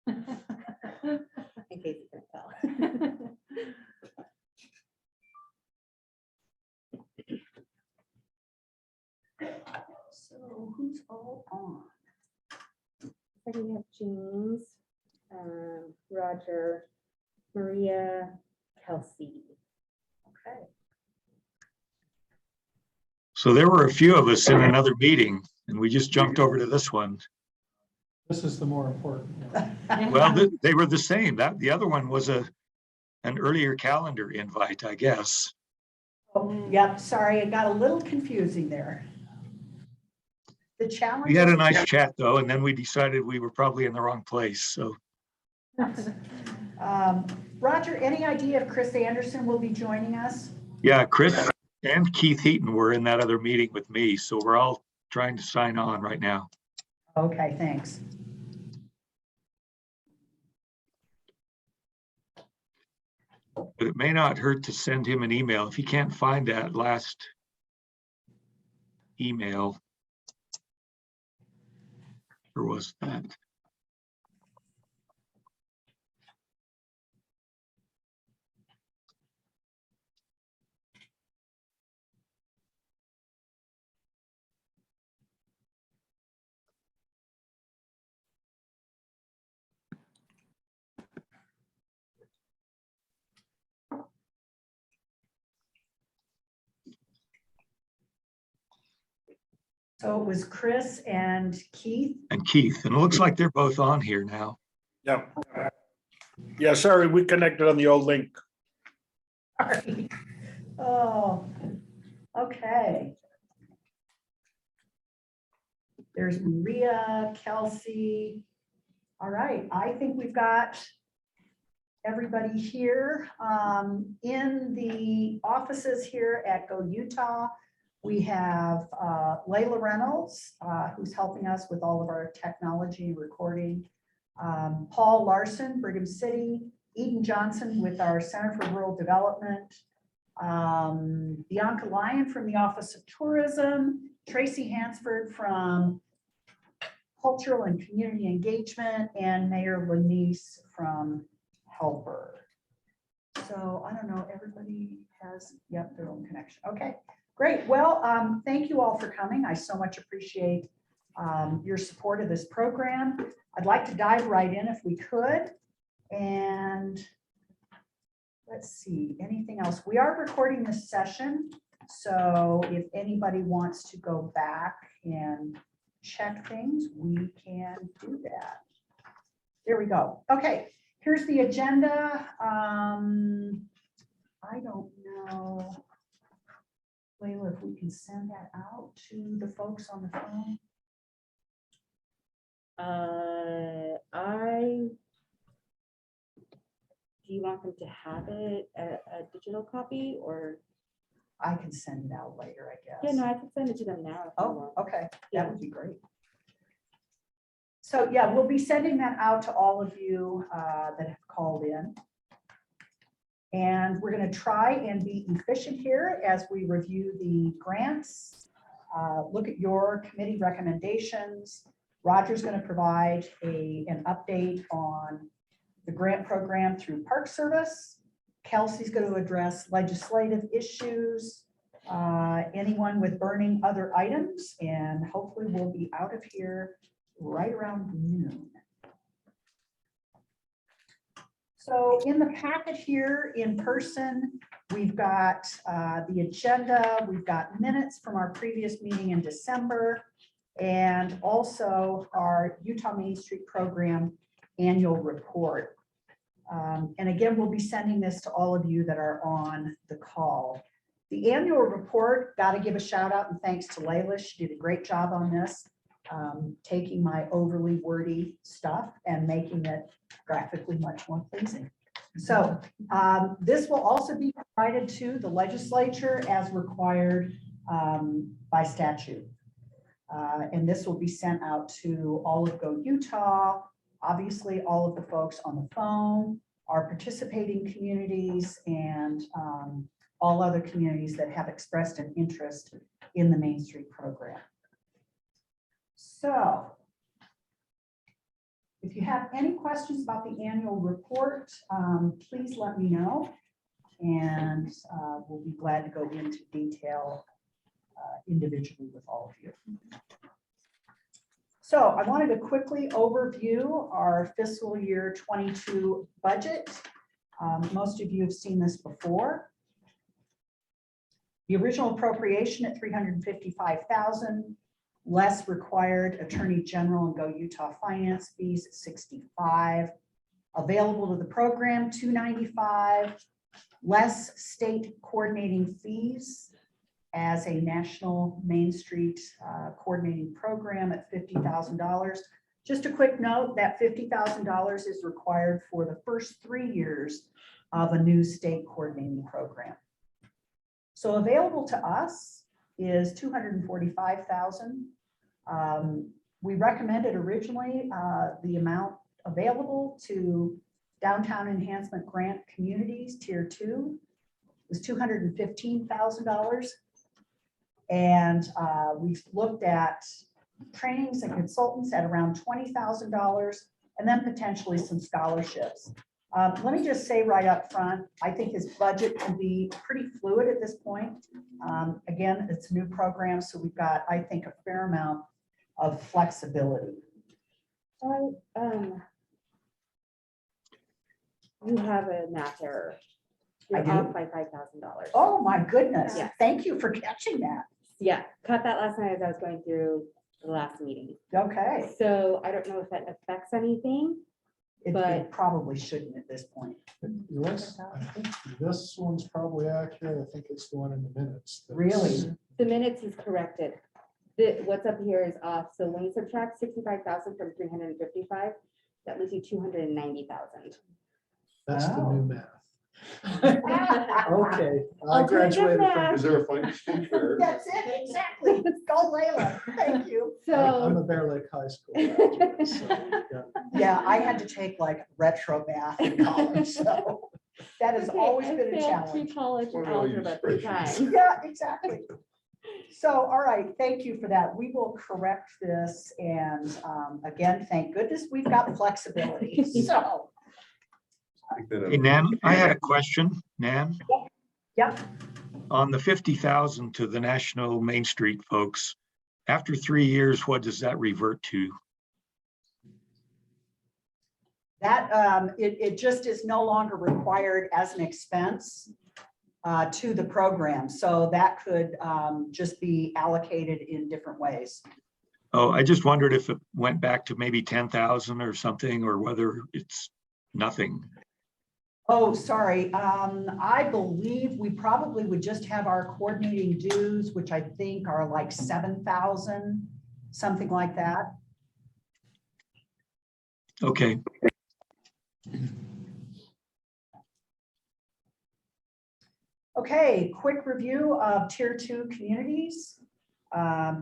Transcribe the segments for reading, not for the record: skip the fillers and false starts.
In case you couldn't tell. So who's all on? So we have James, Roger, Maria, Kelsey. Okay. So there were a few of us in another meeting and we just jumped over to this one. This is the more important one. Well, they were the same. The other one was an earlier calendar invite, I guess. Oh, yep, sorry, it got a little confusing there. The challenge. We had a nice chat though, and then we decided we were probably in the wrong place. So Roger, any idea if Chris Anderson will be joining us? yeah, Chris and Keith Heaton were in that other meeting with me. So we're all trying to sign on right now. Okay, thanks. But it may not hurt to send him an email. If he can't find that last email, where was that? So it was Chris and Keith. And Keith, and it looks like they're both on here now. Yeah. Yeah, sorry, we connected on the old link. Sorry. Oh, okay. There's Maria, Kelsey. All right, I think we've got everybody here. In the offices here at Go Utah, we have Layla Reynolds, who's helping us with all of our technology recording. Paul Larson, Brigham City, Eden Johnson with our Center for Rural Development, Bianca Lyon from the Office of Tourism, Tracy Hansford from Cultural and Community Engagement, and Mayor Lanice from Helper. So I don't know, everybody has, yep, their own connection. Okay, great. Well, thank you all for coming. I so much appreciate your support of this program. I'd like to dive right in if we could. And let's see, anything else? We are recording this session. So if anybody wants to go back and check things, we can do that. There we go. Okay, here's the agenda. I don't know, Layla, if we can send that out to the folks on the phone. Do you want them to have it a digital copy or? I can send it out later, I guess. Yeah, no, I can send it to them now. if you Oh, want. okay, Yeah. that would be great. So yeah, we'll be sending that out to all of you that have called in. And we're going to try and be efficient here as we review the grants, look at your committee recommendations. Roger's going to provide an update on the grant program through Park Service. Kelsey's going to address legislative issues, anyone with burning other items, and hopefully we'll be out of here right around noon. So in the packet here in person, we've got the agenda, we've got minutes from our previous meeting in December, and also our Utah Main Street Program annual report. And again, we'll be sending this to all of you that are on the call. The annual report, got to give a shout out and thanks to Layla. She did a great job on this, taking my overly wordy stuff and making it graphically much more pleasing. So this will also be provided to the legislature as required by statute. And this will be sent out to all of Go Utah, obviously all of the folks on the phone, our participating communities, and all other communities that have expressed an interest in the Main Street program. So if you have have any questions about the annual report, please let me know. And we'll be glad to go into detail individually with all of you. So I wanted to quickly overview our fiscal year 22 budget. Most of you have seen this before. The original appropriation at $355,000, less required Attorney General and Go Utah finance fees at $65,000. Available to the program, $295,000, less state coordinating fees as a national Main Street coordinating program at $50,000. Just a quick note that $50,000 is required for the first 3 years of a new state coordinating program. So available to us is $245,000. We recommended originally the amount available to Downtown Enhancement Grant Communities Tier 2 was $215,000. And we've looked at trainings and consultants at around $20,000, and then potentially some scholarships. Let me just say right up front, I think his budget can be pretty fluid at this point. Again, it's a new program, so we've got, I think, a fair amount of flexibility. You have a math error. I You're do? off by $5,000. Oh, my goodness. Yeah. Thank you for catching that. Yeah, caught that last night as I was going through the last meeting. Okay. So I don't know if that affects anything. It But- probably shouldn't at this point. Let's- I think this one's probably accurate. I think it's the one in the minutes. that's- Really? The minutes is corrected. What's up here is off. So when you subtract 65,000 from 355, that leaves you 290,000. That's the Oh. new math. Okay. Okay, I Alternative graduated math. from, Is there a fine student for? That's it, exactly. Go Layla. Thank you. I'm So, a Bear Lake High School graduate, so we got- Yeah, I had to take like retro math in college, so that has okay, always I been a failed challenge. pre-college Or they'll use algebra 3 spreadsheets. times. Yeah, exactly. So, all right, thank you for that. We will correct this. And again, thank goodness we've got flexibility. So, Hey, Nan, I had a question, Nan. yeah, On the 50,000 to the National Main Street folks, after 3 years, what does that revert to? that it just is no longer required as an expense to the program. So that could just be allocated in different ways. Oh, I just wondered if it went back to maybe 10,000 or something, or whether it's nothing. Oh, sorry. I believe we probably would just have our coordinating dues, which I think are like 7,000, something like that. Okay, Okay, quick review of Tier 2 communities.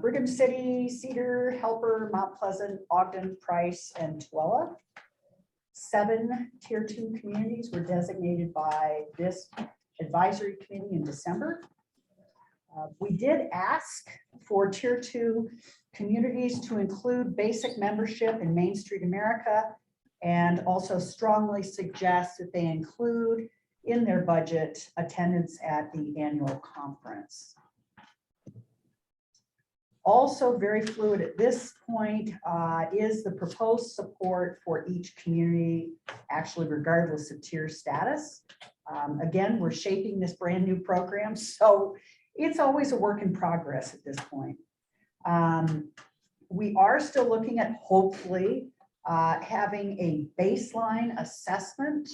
Brigham City, Cedar, Helper, Mount Pleasant, Ogden, Price, and Tooele. 7 Tier 2 communities were designated by this advisory committee in December. We did ask for Tier 2 communities to include basic membership in Main Street America, and also strongly suggest that they include in their budget attendance at the annual conference. Also very fluid at this point is the proposed support for each community, actually regardless of tier status. Again, we're shaping this brand new program, so it's always a work in progress at this point. We are still looking at hopefully having a baseline assessment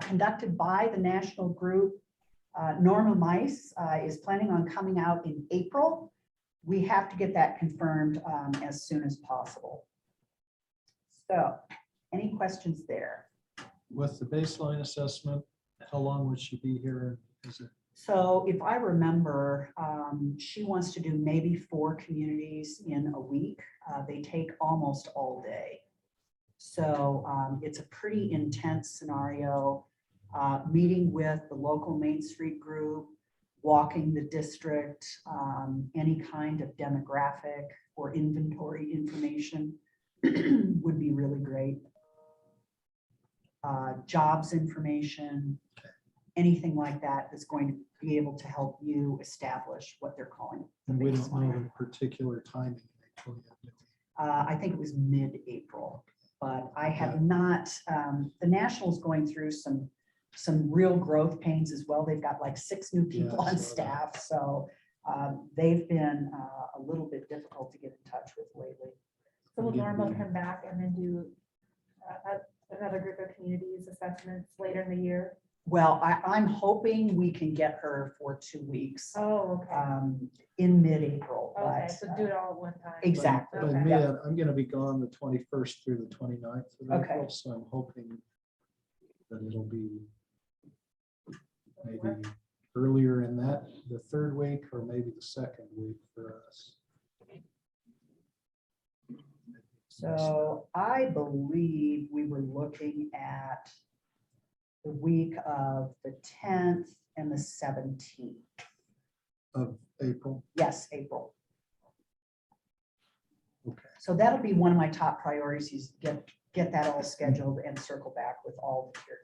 conducted by the national group. Norma Mice is planning on coming out in April. We have to get that confirmed as soon as possible. So, any questions there? with the baseline assessment, how long would she be here? Is it, So if I remember, she wants to do maybe 4 communities in a week. They take almost all day. So it's a pretty intense scenario. Meeting with the local Main Street group, walking the district, any kind of demographic or inventory information would be really great. jobs information, anything like that that's going to be able to help you establish what they're calling the And we don't know baseline. the particular timing. they told you, do we? I think it was mid-April, but I have not, the National's going through some real growth pains as well. They've got like 6 new people Yeah, I on saw that. staff, so they've been a little bit difficult to get in touch with lately. So will Again, Norma we- come back and then do another group of communities assessments later in the year? Well, I'm hoping we can get her for 2 weeks Oh, okay. in mid-April. Okay, but, so do it all at one time. Exactly. By Okay. mid, I'm gonna be gone the 21st through the 29th of Okay. April, so I'm hoping that it'll be maybe earlier in that, the 3rd week, or maybe the 2nd week for us. So I believe we were looking at the week of the 10th and the 17th. Of April, Yes, April. okay. So that'll be one of my top priorities, is get that all scheduled and circle back with all of tier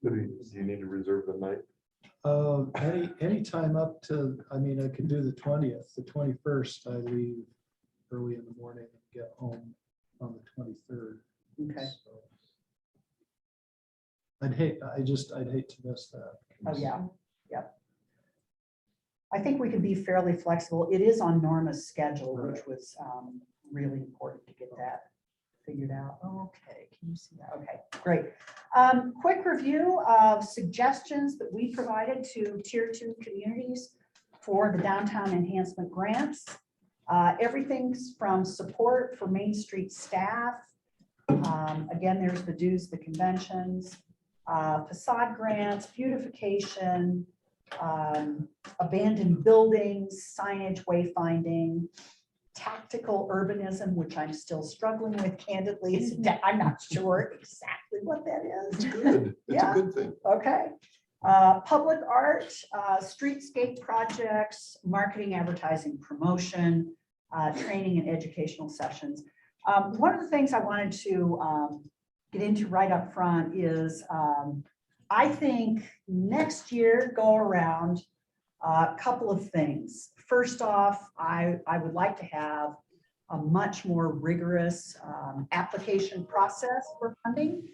2. Do you need to reserve the night? Any time up to, I mean, I could do the 20th, the 21st, I leave early in the morning and get home on the 23rd. Okay. So I'd hate to miss that. Oh, yeah. Yep. I think we could be fairly flexible. It is on Norma's schedule, which Right. was really important to get that figured out. Okay, can you see that? Okay, great. Quick review of suggestions that we provided to tier 2 communities for the downtown enhancement grants. Everything's from support for Main Street staff. Again, there's the dues, the conventions, facade grants, beautification, abandoned buildings, signage, wayfinding, tactical urbanism, which I'm still struggling with candidly. I'm not sure exactly what that It's is. good. It's Yeah. a good thing. Okay. Public art, streetscape projects, marketing, advertising, promotion, training and educational sessions. One of the things I wanted to get into right up front is I think next year, go around a couple of things. First off, I would like to have a much more rigorous application process for funding.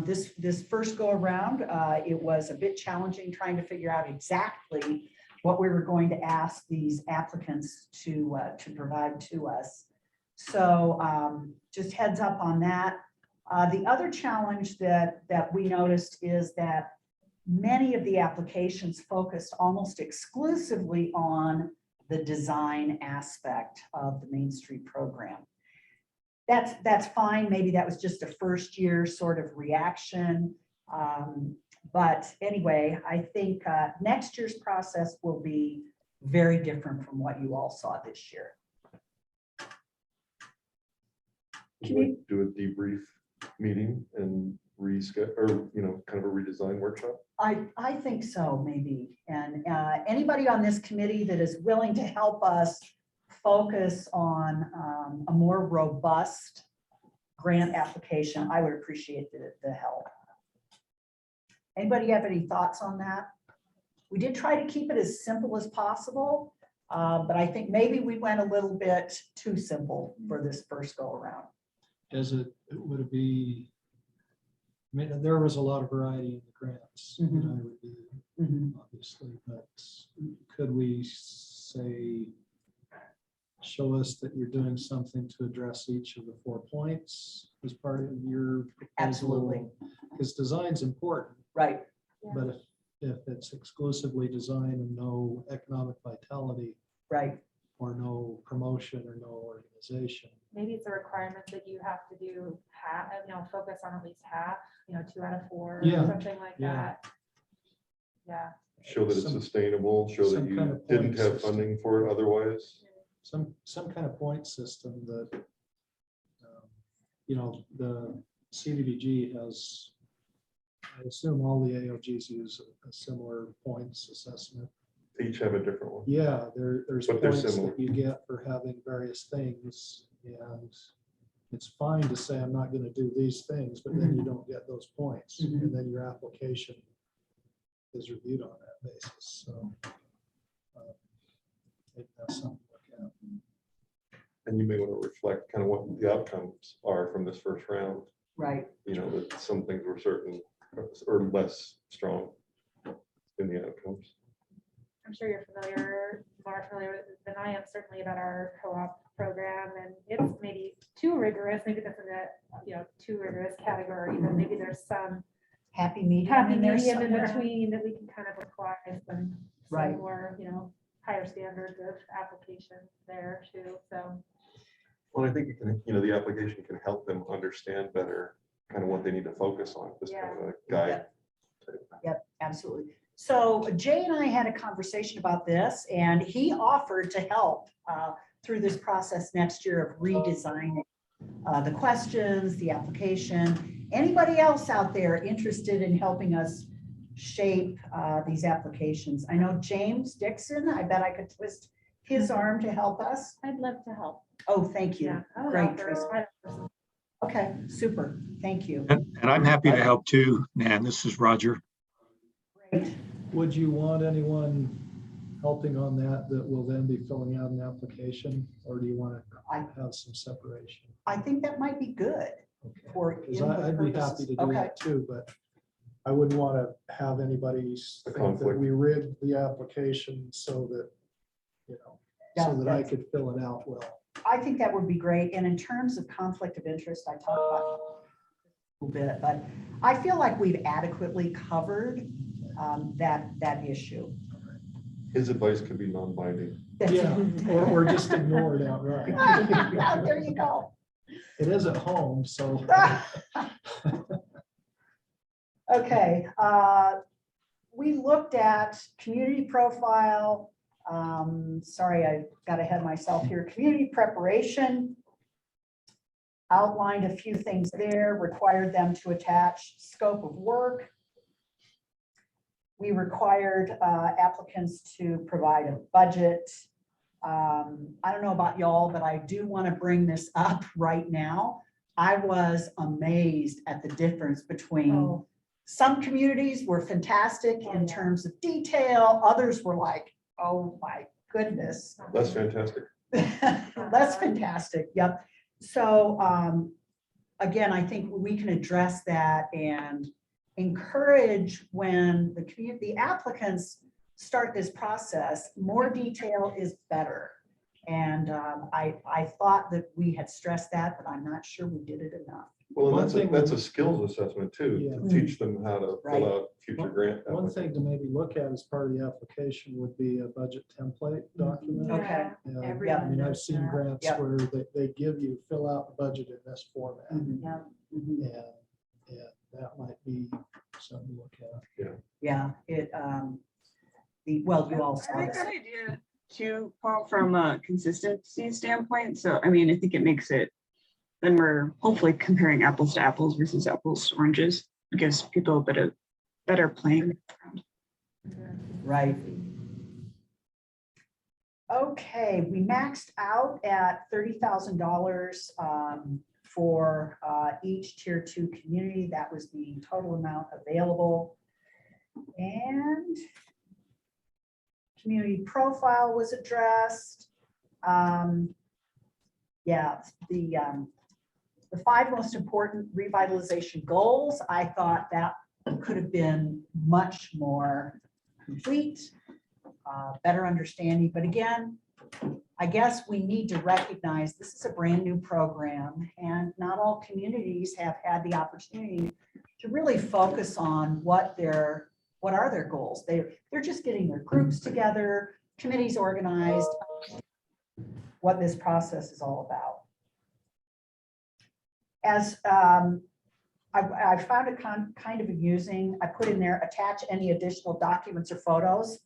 This first go around, it was a bit challenging trying to figure out exactly what we were going to ask these applicants to provide to us. So just heads up on that. The other challenge that we noticed is that many of the applications focused almost exclusively on the design aspect of the Main Street program. That's fine. Maybe that was just a first year sort of reaction. But anyway, I think next year's process will be very different from what you all saw this year. Can we do a debrief meeting and reschedule, or, kind of a redesign workshop? I think so, maybe. And anybody on this committee that is willing to help us focus on a more robust grant application, I would appreciate the help. Anybody have any thoughts on that? We did try to keep it as simple as possible, but I think maybe we went a little bit too simple for this first go around. Would it be, I mean, there was a lot of variety in the grants that I would do, obviously, but could we say, show us that you're doing something to address each of the 4 points as part of your proposal? Absolutely. Because design's important, Right. but if it's exclusively design and no economic vitality, Right. or no promotion or no organization. Maybe it's a requirement that you have to do half, focus on at least half, 2 out of 4, or Yeah, something like yeah. that. Yeah. Show that it's Some- sustainable, show that some you kind of didn't point have system. funding for it otherwise. Some kind of point system that, the CDBG has, I assume all the AOGs use a similar points assessment. They each have a different one. Yeah, there's But they're points similar. that you get for having various things, and it's fine to say, I'm not gonna do these things, but then you don't get those points. Mhm. And then your application is reviewed on that basis, so. I think that's something to look at. And you may want to reflect kind of what the outcomes are from this first round. Right. You know, that some things were certain or less strong in the outcomes. I'm sure you're more familiar than I am, certainly about our co-op program, and it's maybe too rigorous, maybe that's in the, too rigorous category, but maybe there's some Happy medium. happy in there medium in somewhere. between that we can kind of apply some Right. more, higher standards of application there too, so. Well, I think it can, the application can help them understand better kind of what they need to focus on, this kind of a guide. Yep, absolutely. So Jay and I had a conversation about this, and he offered to help through this process next year of redesigning the questions, the application. Anybody else out there interested in helping us shape these applications? I know James Dixon, I bet I could twist his arm to help us. I'd love to help. Oh, thank you. Yeah, I would Great, offer- Tracy. Okay, super. Thank you. And I'm happy to help too, Nan. This is Roger. Great. Would you want anyone helping on that will then be filling out an application, or do you want to have some separation? I think that might be good. Okay. For 'Cause input I'd be happy purposes. to do Okay. that too, but I wouldn't want to have anybody A think that conflict. we rigged the application so that, Yeah, so that I that's- could fill it out well. I think that would be great. And in terms of conflict of interest, I talked about it a little bit, but I feel like we've adequately covered that issue. His advice could be non-binding. Yeah, or just ignore it outright. Yeah, there you go. It is at home, so. Okay, we looked at community profile. Sorry, I got ahead of myself here. Community preparation. Outlined a few things there, required them to attach scope of work. We required applicants to provide a budget. I don't know about y'all, but I do want to bring this up right now. I was amazed at the difference between Oh. some communities were fantastic in terms of detail. Others were like, oh my goodness. That's fantastic. That's fantastic. Yep. So again, I think we can address that and encourage when the applicants start this process, more detail is better. And I thought that we had stressed that, but I'm not sure we did it enough. Well, and One that's thing that's a skills assessment too, Yeah. to teach them how to Right. fill out future grant. One thing to maybe look at as part of the application would be a budget template document. Okay. Yeah, I Everyone mean, I've does seen that. grants Yep. where they give you, fill out the budget in this format. Yeah. Mhm. And that might be something to look at. Yeah, well, you all I saw like this. that idea too, Paul, from a consistency standpoint. So, I mean, I think it makes it, then we're hopefully comparing apples to apples versus apples to oranges. It gives people a bit of better playing ground. Right. Okay, we maxed out at $30,000 for each tier 2 community. That was the total amount available. And community profile was addressed. Yeah, the 5 most important revitalization goals, I thought that could have been much more complete, better understanding. But again, I guess we need to recognize this is a brand new program and not all communities have had the opportunity to really focus on what are their goals. They're just getting their groups together, committees organized, what this process is all about. As I found it kind of amusing, I put in there, attach any additional documents or photos.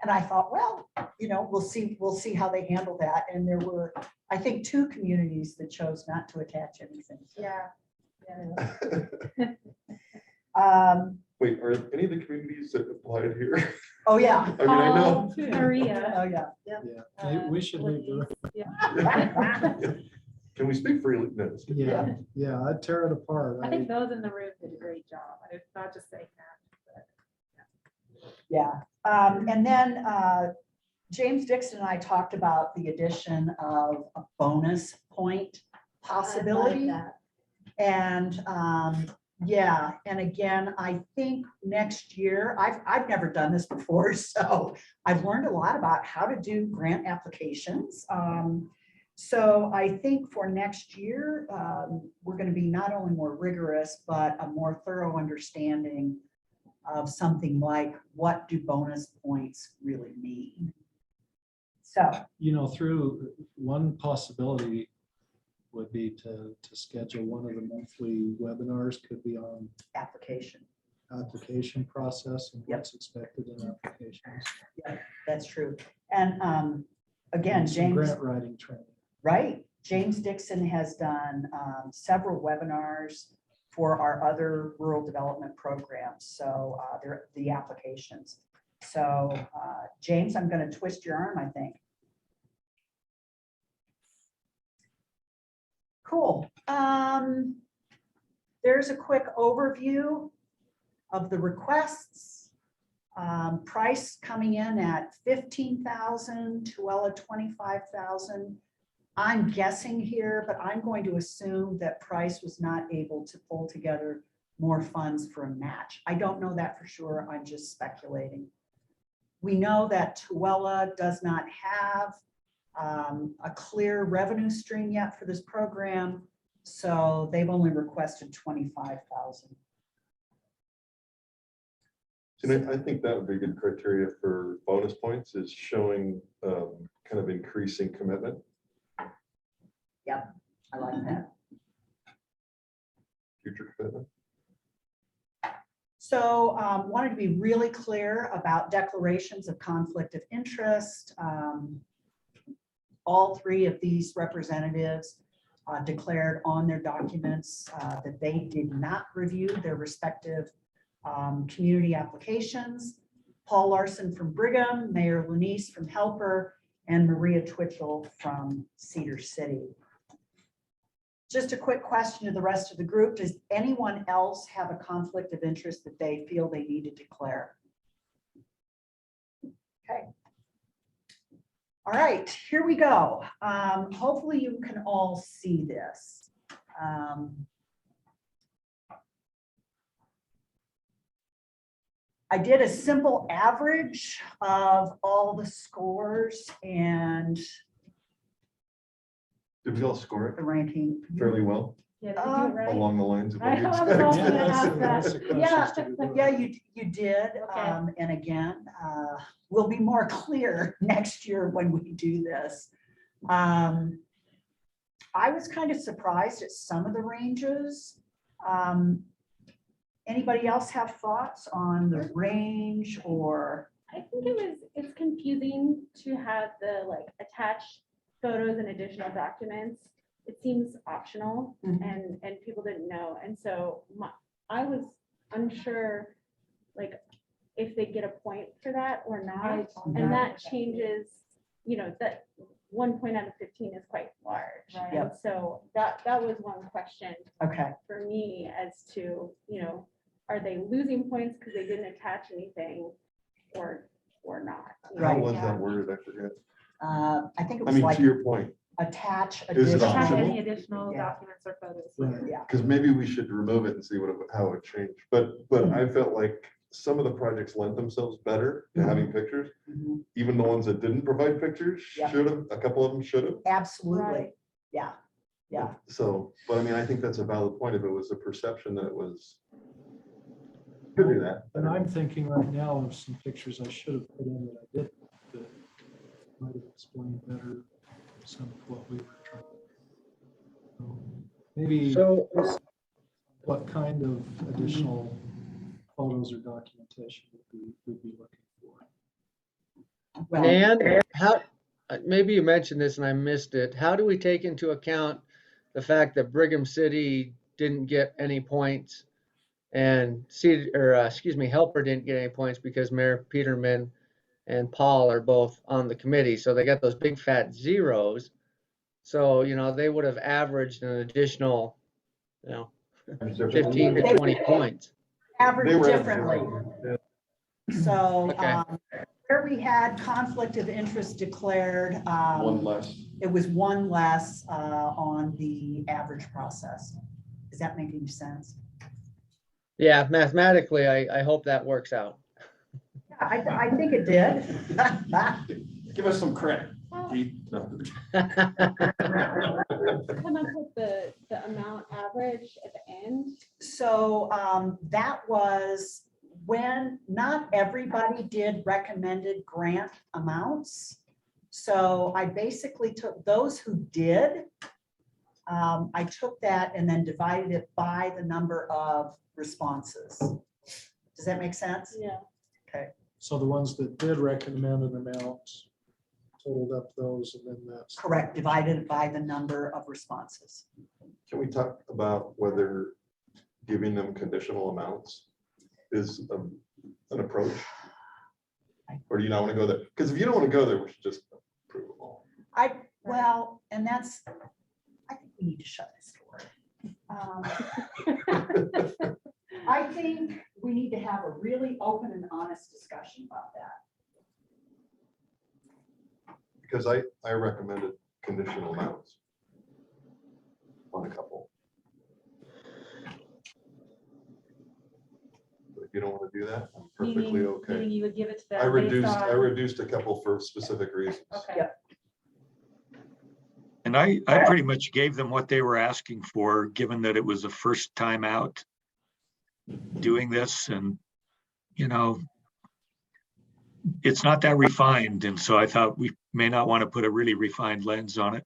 And I thought, well, we'll see how they handle that. And there were, I think, 2 communities that chose not to attach anything. Yeah. Wait, are any of the communities that applied here? Oh, yeah. I mean, I know. Maria. Oh, yeah. Yeah, we should leave the. Yeah. Can we speak freely? No, just kidding. Yeah, yeah, I'd tear it apart. I think those in the room did a great job. I'm not just saying that. Yeah, and then James Dixon and I talked about the addition of a bonus point possibility. And yeah, and again, I think next year, I've never done this before, so I've learned a lot about how to do grant applications. So I think for next year, we're going to be not only more rigorous, but a more thorough understanding of something like, what do bonus points really mean? So, You know, through one possibility would be to schedule one of the monthly webinars, could be on application, application process and Yep. what's expected in applications. that's true. And again, Some James, grant writing training. right, James Dixon has done several webinars for our other rural development programs. So they're the applications. So James, I'm going to twist your arm, I think. Cool. There's a quick overview of the requests. Price coming in at 15,000, Tooele 25,000. I'm guessing here, but I'm going to assume that Price was not able to pull together more funds for a match. I don't know that for sure. I'm just speculating. We know that Tooele does not have a clear revenue stream yet for this program, so they've only requested 25,000. And I think that would be a good criteria for bonus points, is showing kind of increasing commitment. Yep, I like that. Future commitment. So wanted to be really clear about declarations of conflict of interest. All three of these representatives declared on their documents that they did not review their respective community applications. Paul Larson from Brigham, Mayor Lanice from Helper, and Maria Twitchell from Cedar City. Just a quick question to the rest of the group. Does anyone else have a conflict of interest that they feel they need to declare? Okay. All right, here we go. Hopefully you can all see this. I did a simple average of all the scores and Did we all score the it ranking. fairly well Yeah, did you do it right? along the lines of I what we was also expected? gonna ask That's that. the questions to be Yeah, done. you did. Okay. And again, we'll be more clear next year when we do this. I was kind of surprised at some of the ranges. Anybody else have thoughts on the range or? I think it's confusing to have the like attached photos and additional documents. It seems optional Mhm. and people didn't know. And so I was unsure, like, if they get a point for that or not. And that changes, you know, that 1 point out of 15 is quite large. Right. And so that was one question Okay, for me as to, you know, are they losing points because they didn't attach anything or not? you know? How Right. was that worded? I forget. I think it I was mean, like to your point, attach Is it additional. Have optional? any additional Yeah. documents or photos? Right. Yeah, because maybe we should remove it and see how it changed. But I felt like some of the projects lent themselves better to having pictures. Mhm. Even the ones that didn't provide pictures Yep. should have, a couple of them should have. Absolutely. Right. Yeah, yeah. So, but I mean, I think that's a valid point. If it was a perception that it was. Could do that. And I'm thinking right now of some pictures I should have put in that I didn't, that might have explained better some of what we were trying to do. So maybe what kind of additional photos or documentation would be looking for? Well, And how, maybe you mentioned this and I missed it. How do we take into account the fact that Brigham City didn't get any points and Helper didn't get any points because Mayor Peterman and Paul are both on the committee. So they got those big fat zeros. So, they would have averaged an additional, 15 They to 20 points. Average were differently. So Okay. where we had conflict of interest declared, one less. it was one less on the average process. Does that make any sense? Yeah, mathematically, I hope that works out. I think it did. Give us some credit. Well, No. come up with the amount average at the end. So that was when not everybody did recommended grant amounts. So I basically took those who did. I took that and then divided it by the number of responses. Does that make sense? Yeah. So the ones that did recommend an amount totaled up those, and then that's. Correct, divided by the number of responses. Can we talk about whether giving them conditional amounts is an approach? Or do you not want to go there? Because if you don't want to go there, we should just approve them all. Well, and that's, I think we need to shut this door. I think we need to have a really open and honest discussion about that. Because I recommended conditional amounts on a couple. But if you don't want to do that, I'm perfectly okay. Meaning you would give it to them. I based on- reduced a couple for specific reasons. Okay. And I pretty much gave them what they were asking for, given that it was the first time out doing this, and, it's not that refined. And so I thought we may not want to put a really refined lens on it.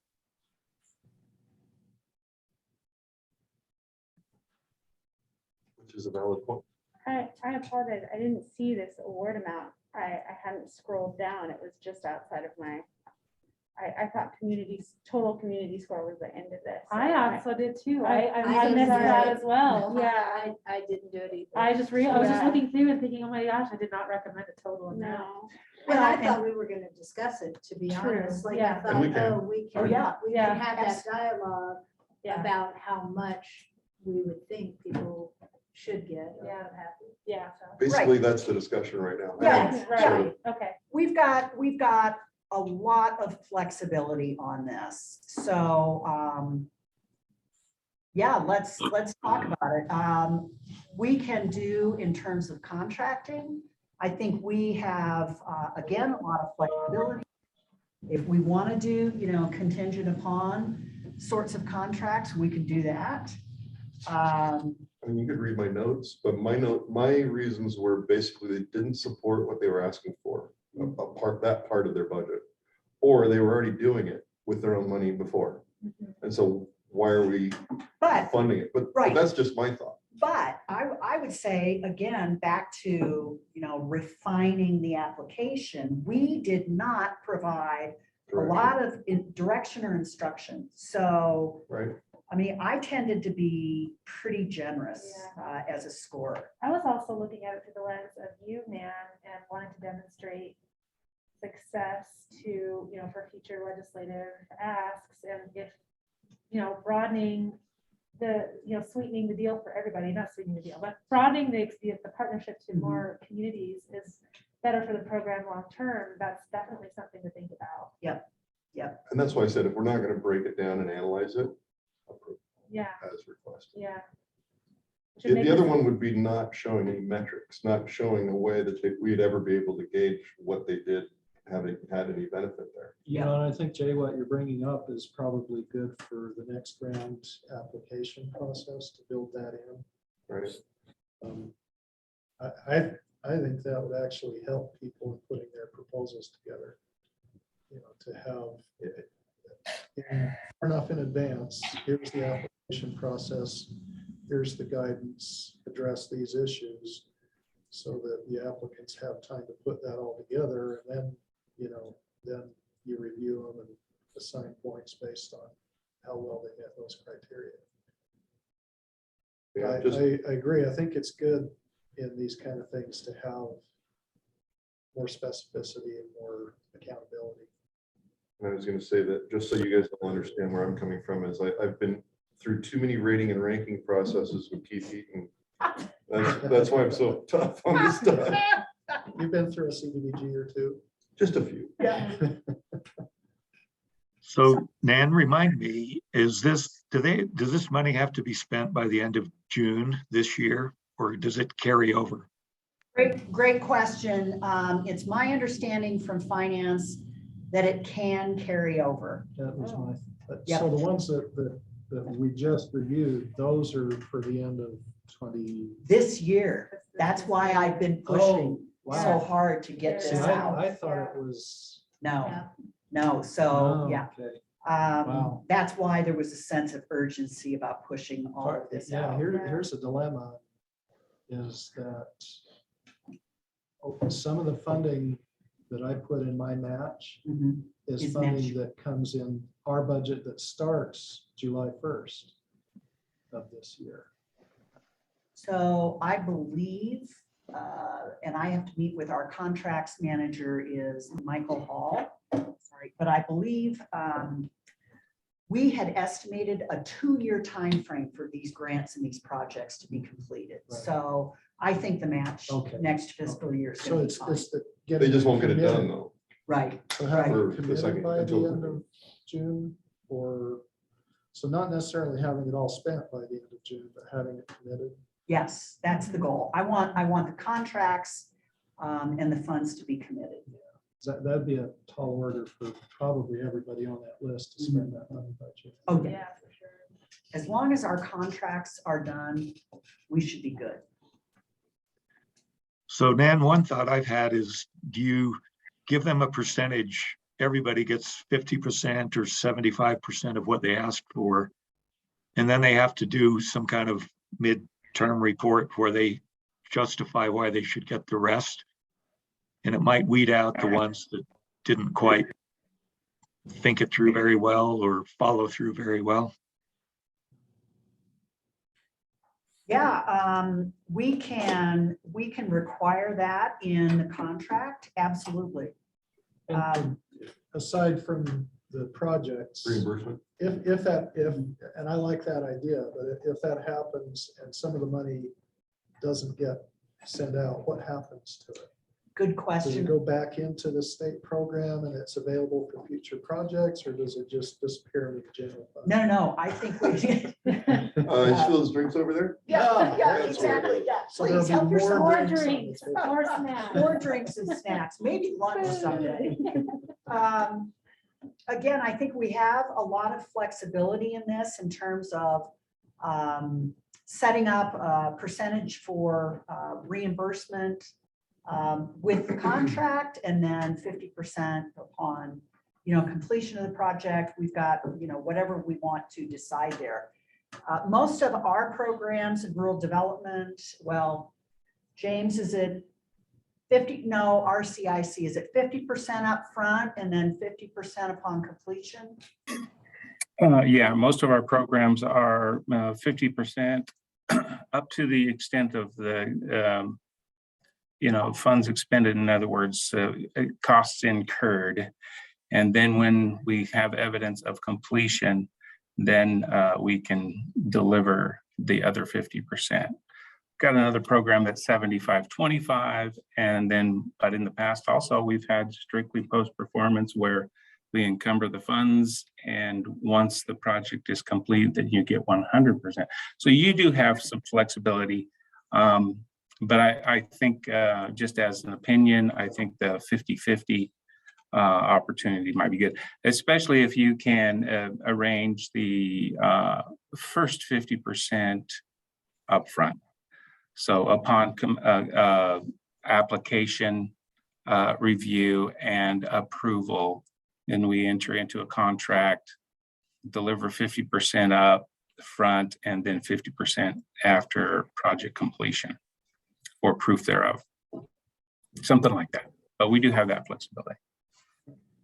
Which is a valid point. I apologize. I didn't see this award amount. I hadn't scrolled down. It was just outside of my, I thought total community score was the end of this. I also did too. I I didn't missed see that it. as well. Yeah, I didn't do it either. I was just Yeah. looking through and thinking, oh my gosh, I did not recommend a total amount. no. And Well, I and- thought we were gonna discuss it, to be True, honest, like yeah. I And we thought, can. oh, we Oh, can, yeah. we Yeah. can have that dialogue Yeah. about how much we would think people should get or Yeah. what have you. Yeah. Basically, that's the discussion right now. Yeah. Sort Right. of. Okay. We've got a lot of flexibility on this. So, yeah, let's talk about it. We can do in terms of contracting. I think we have, again, a lot of flexibility. If we want to do, contingent upon sorts of contracts, we can do that. I mean, you could read my notes, but my reasons were basically they didn't support what they were asking for, that part of their budget. Or they were already doing it with their own money before. And so why are we But funding it? But Right. that's just my thought. But I would say, again, back to, refining the application, we did not provide a lot of direction or instruction. So, Right. I mean, I tended to be pretty generous as a scorer. I was also looking at it through the lens of you, man, and wanting to demonstrate success to, for future legislative asks. And if, broadening the, sweetening the deal for everybody, not sweetening the deal, but broadening the partnership to more communities is better for the program long-term, that's definitely something to think about. And that's why I said, if we're not going to break it down and analyze it, approve Yeah, as requested. yeah. The other one would be not showing any metrics, not showing a way that we'd ever be able to gauge what they did, having had any benefit there. And I think, Jay, what you're bringing up is probably good for the next round application process to build that in. Right. I think that would actually help people in putting their proposals together. To have it far enough in advance, here's the application process, here's the guidance, address these issues, so that the applicants have time to put that all together, and then, then you review them and assign points based on how well they met those criteria. Yeah, I agree. I think it's good in these kind of things to have more specificity and more accountability. And I was gonna say that, just so you guys will understand where I'm coming from, is I've been through too many rating and ranking processes with Keith Eaton. That's why I'm so tough on this stuff. You've been through a CDBG or two. Just a few. Yeah. So Nan, remind me, does this money have to be spent by the end of June this year, or does it carry over? Great question. It's my understanding from finance that it can carry over. That was my, Yep. so the ones that we just reviewed, those are for the end of 20. This year, that's why I've been pushing Oh, so wow. hard to get See, this out. I thought it was. No, so, Oh, yeah. okay. Wow. That's why there was a sense of urgency about pushing all of this Yeah, out. here's a dilemma, is that some of the funding that I put in my match Mhm. is Is funding match. that comes in our budget that starts July 1st of this year. So I believe, and I have to meet with our contracts manager is Michael Hall. Sorry, but I believe we had estimated a 2-year time frame for these grants and these projects to be completed. Right. So I think the match Okay. next fiscal year is So going to it's, be fine. it's the. They just won't get it done though. Right. So have For it the committed second- by the until- end of June, or, so not necessarily having it all spent by the end of June, but having it committed. Yes, that's the goal. I want the contracts and the funds to be committed. That'd be a tall order for probably everybody on that list to spend that money by June. Oh, yeah. Yeah, for sure. As long as our contracts are done, we should be good. So Nan, one thought I've had is, do you give them a percentage? Everybody gets 50% or 75% of what they asked for. And then they have to do some kind of midterm report where they justify why they should get the rest. And it might weed out the ones that didn't quite think it through very well or follow through very well. Yeah, we can require that in the contract, absolutely. And aside from the projects, Reimbursement. if, and I like that idea, but if that happens and some of the money doesn't get sent out, what happens to it? Good Does it question. go back into the state program and it's available for future projects, or does it just disappear into the general fund? No, I think we. You still those drinks over there? Yeah, That's what it exactly, is. yeah. So there'll Please be help more yourself. More drinks on the drinks, table. more snacks. More drinks and snacks, maybe lunch someday. Again, I think we have a lot of flexibility in this in terms of setting up a percentage for reimbursement with the contract, and then 50% upon, completion of the project. We've got, whatever we want to decide there. Most of our programs in rural development, well, James, is it 50? No, RCIC, is it 50% up front and then 50% upon completion? Yeah, most of our programs are 50% up to the extent of the, funds expended. In other words, costs incurred. And then when we have evidence of completion, then we can deliver the other 50%. Got another program that's 75-25, and then, but in the past also, we've had strictly post-performance where we encumber the funds, and once the project is complete, then you get 100%. So you do have some flexibility, but I think just as an opinion, I think the 50-50 opportunity might be good, especially if you can arrange the first 50% upfront. So upon application review and approval, then we enter into a contract, deliver 50% up front, and then 50% after project completion or proof thereof. Something like that. But we do have that flexibility.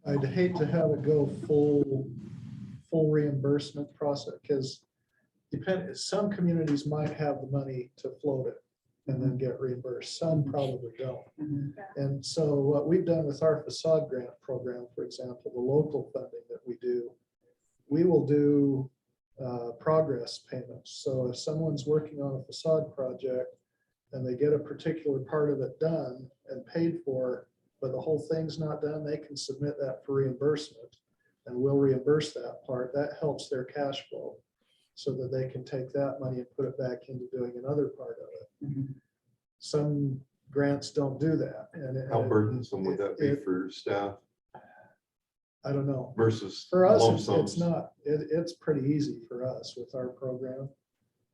I'd hate to have it go full reimbursement process, because some communities might have the money to float it and then get reimbursed. Some probably don't. Mhm. And so what we've done with our facade grant program, for example, the local funding that we do, we will do progress payments. So if someone's working on a facade project and they get a particular part of it done and paid for, but the whole thing's not done, they can submit that for reimbursement and we'll reimburse that part. That helps their cash flow so that they can take that money and put it back into doing another part of it. Mhm. Some grants don't do that. And How burdensome would that be for staff I don't know. versus For us, lump it's sums? not, it's pretty easy for us with our program.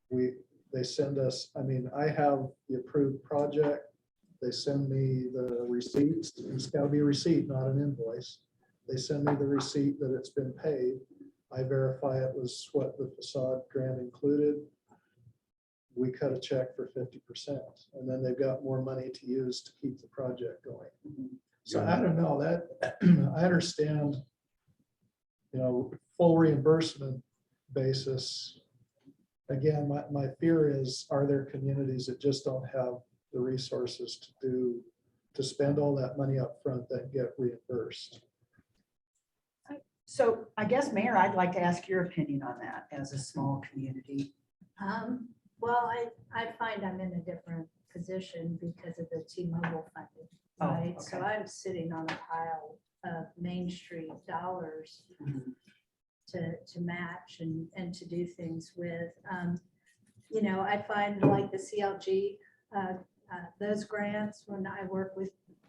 They send us, I mean, I have the approved project. They send me the receipts. It's gotta be a receipt, not an invoice. They send me the receipt that it's been paid. I verify it was what the facade grant included. We cut a check for 50%, and then they've got more money to use to keep the project going. So I don't know that, I understand, full reimbursement basis. Again, my fear is, are there communities that just don't have the resources to spend all that money up front that get reimbursed? So I guess, Mayor, I'd like to ask your opinion on that as a small community. Well, I find I'm in a different position because of the T-Mobile funding, Oh, right? So okay. I'm sitting on a pile of Main Street dollars to match and to do things with. I find like the CLG, those grants, when I work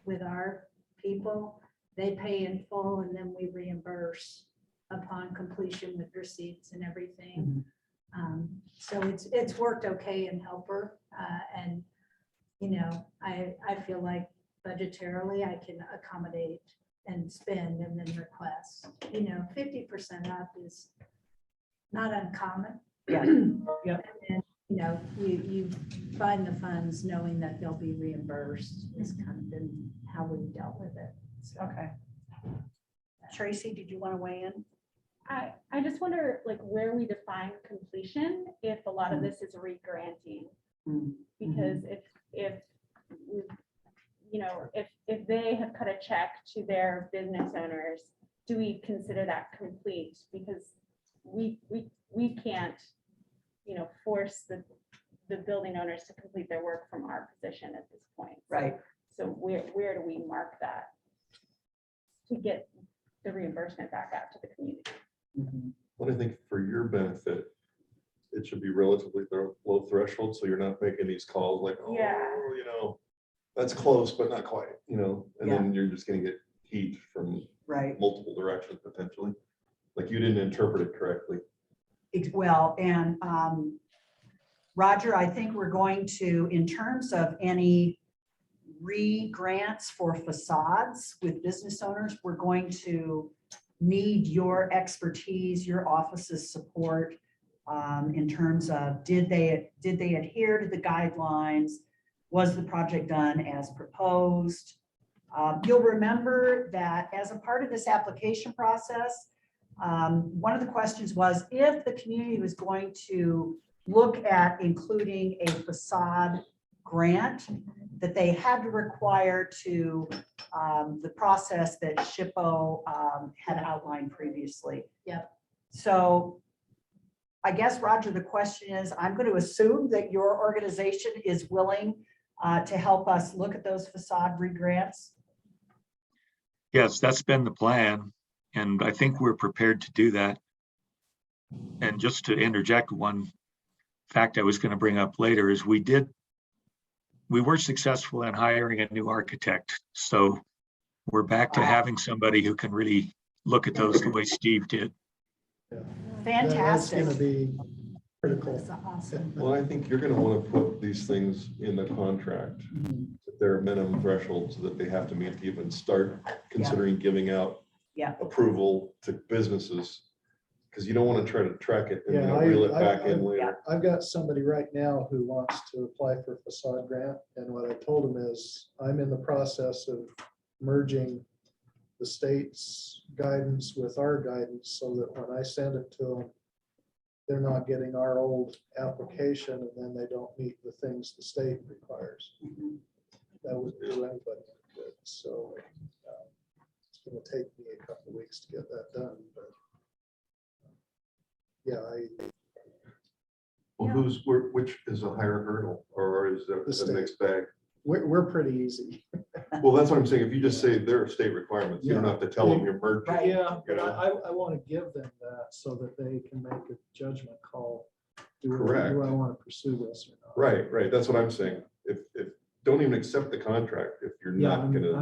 with our people, they pay in full and then we reimburse upon completion with receipts and everything. So it's worked okay in Helper. And, I feel like budgetarily I can accommodate and spend and then request, 50% up is not uncommon. Yeah. Yep. And, you find the funds knowing that they'll be reimbursed is kind of been how we've dealt with it. So, Okay. Tracy, did you want to weigh in? I just wonder like where we define completion, if a lot of this is re-granting. Because if they have cut a check to their business owners, do we consider that complete? Because we can't, force the building owners to complete their work from our position at this point. Right. So where do we mark that to get the reimbursement back out to the community? But I think for your benefit, it should be relatively low threshold, so you're not making these calls like, oh, Yeah. that's close, but not quite, and then you're just gonna get heat from Right. multiple directions potentially. Like you didn't interpret it correctly. Well, and Roger, I think we're going to, in terms of any re-grants for facades with business owners, we're going to need your expertise, your office's support in terms of did they adhere to the guidelines? Was the project done as proposed? You'll remember that as a part of this application process, one of the questions was if the community was going to look at including a facade grant, that they had to require to the process that SHPO had outlined previously. Yep. So I guess, Roger, the question is, I'm going to assume that your organization is willing to help us look at those facade re-grants. Yes, that's been the plan, and I think we're prepared to do that. And just to interject, one fact I was going to bring up later is we were successful in hiring a new architect. So we're back to having somebody who can really look at those the way Steve did. That's Fantastic. going to be critical. That's awesome. Well, I think you're gonna wanna put these things in the contract. That there are minimum thresholds that they have to meet to even start considering giving out Yeah. approval to businesses. Cause you don't wanna try to track it and Yeah, reel it back I- in later. I've got somebody right now who wants to apply for a facade grant, and what I told him is, I'm in the process of merging the state's guidance with our guidance, so that when I send it to them, they're not getting our old application and then they don't meet the things the state requires. That would do anybody good. So it's gonna take me a couple of weeks to get that done, but yeah, Well, which is a higher hurdle, or is there The a state. mixed bag? we're pretty easy. Well, that's what I'm saying. If you just say there are state requirements, you don't have to tell them you're merging. Right. Yeah, You but know? I want to give them that so that they can make a judgment call. Do I Correct. want to pursue this or not? Right. That's what I'm saying. If, don't even accept the contract if you're Yeah, not gonna,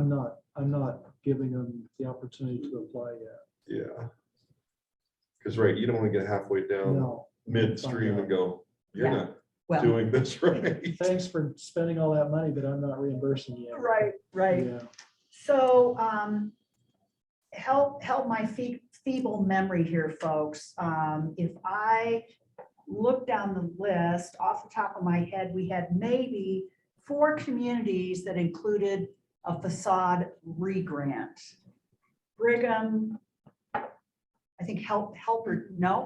I'm not giving them the opportunity to apply yet. yeah. Because, right, you don't want to get halfway down No. midstream and go, you're Yeah. not Well, doing this right. Thanks for spending all that money, but I'm not reimbursing you. right. Yeah. So, help my feeble memory here, folks. If I look down the list, off the top of my head, we had maybe 4 communities that included a facade re-grant. Brigham, I think Helper, no.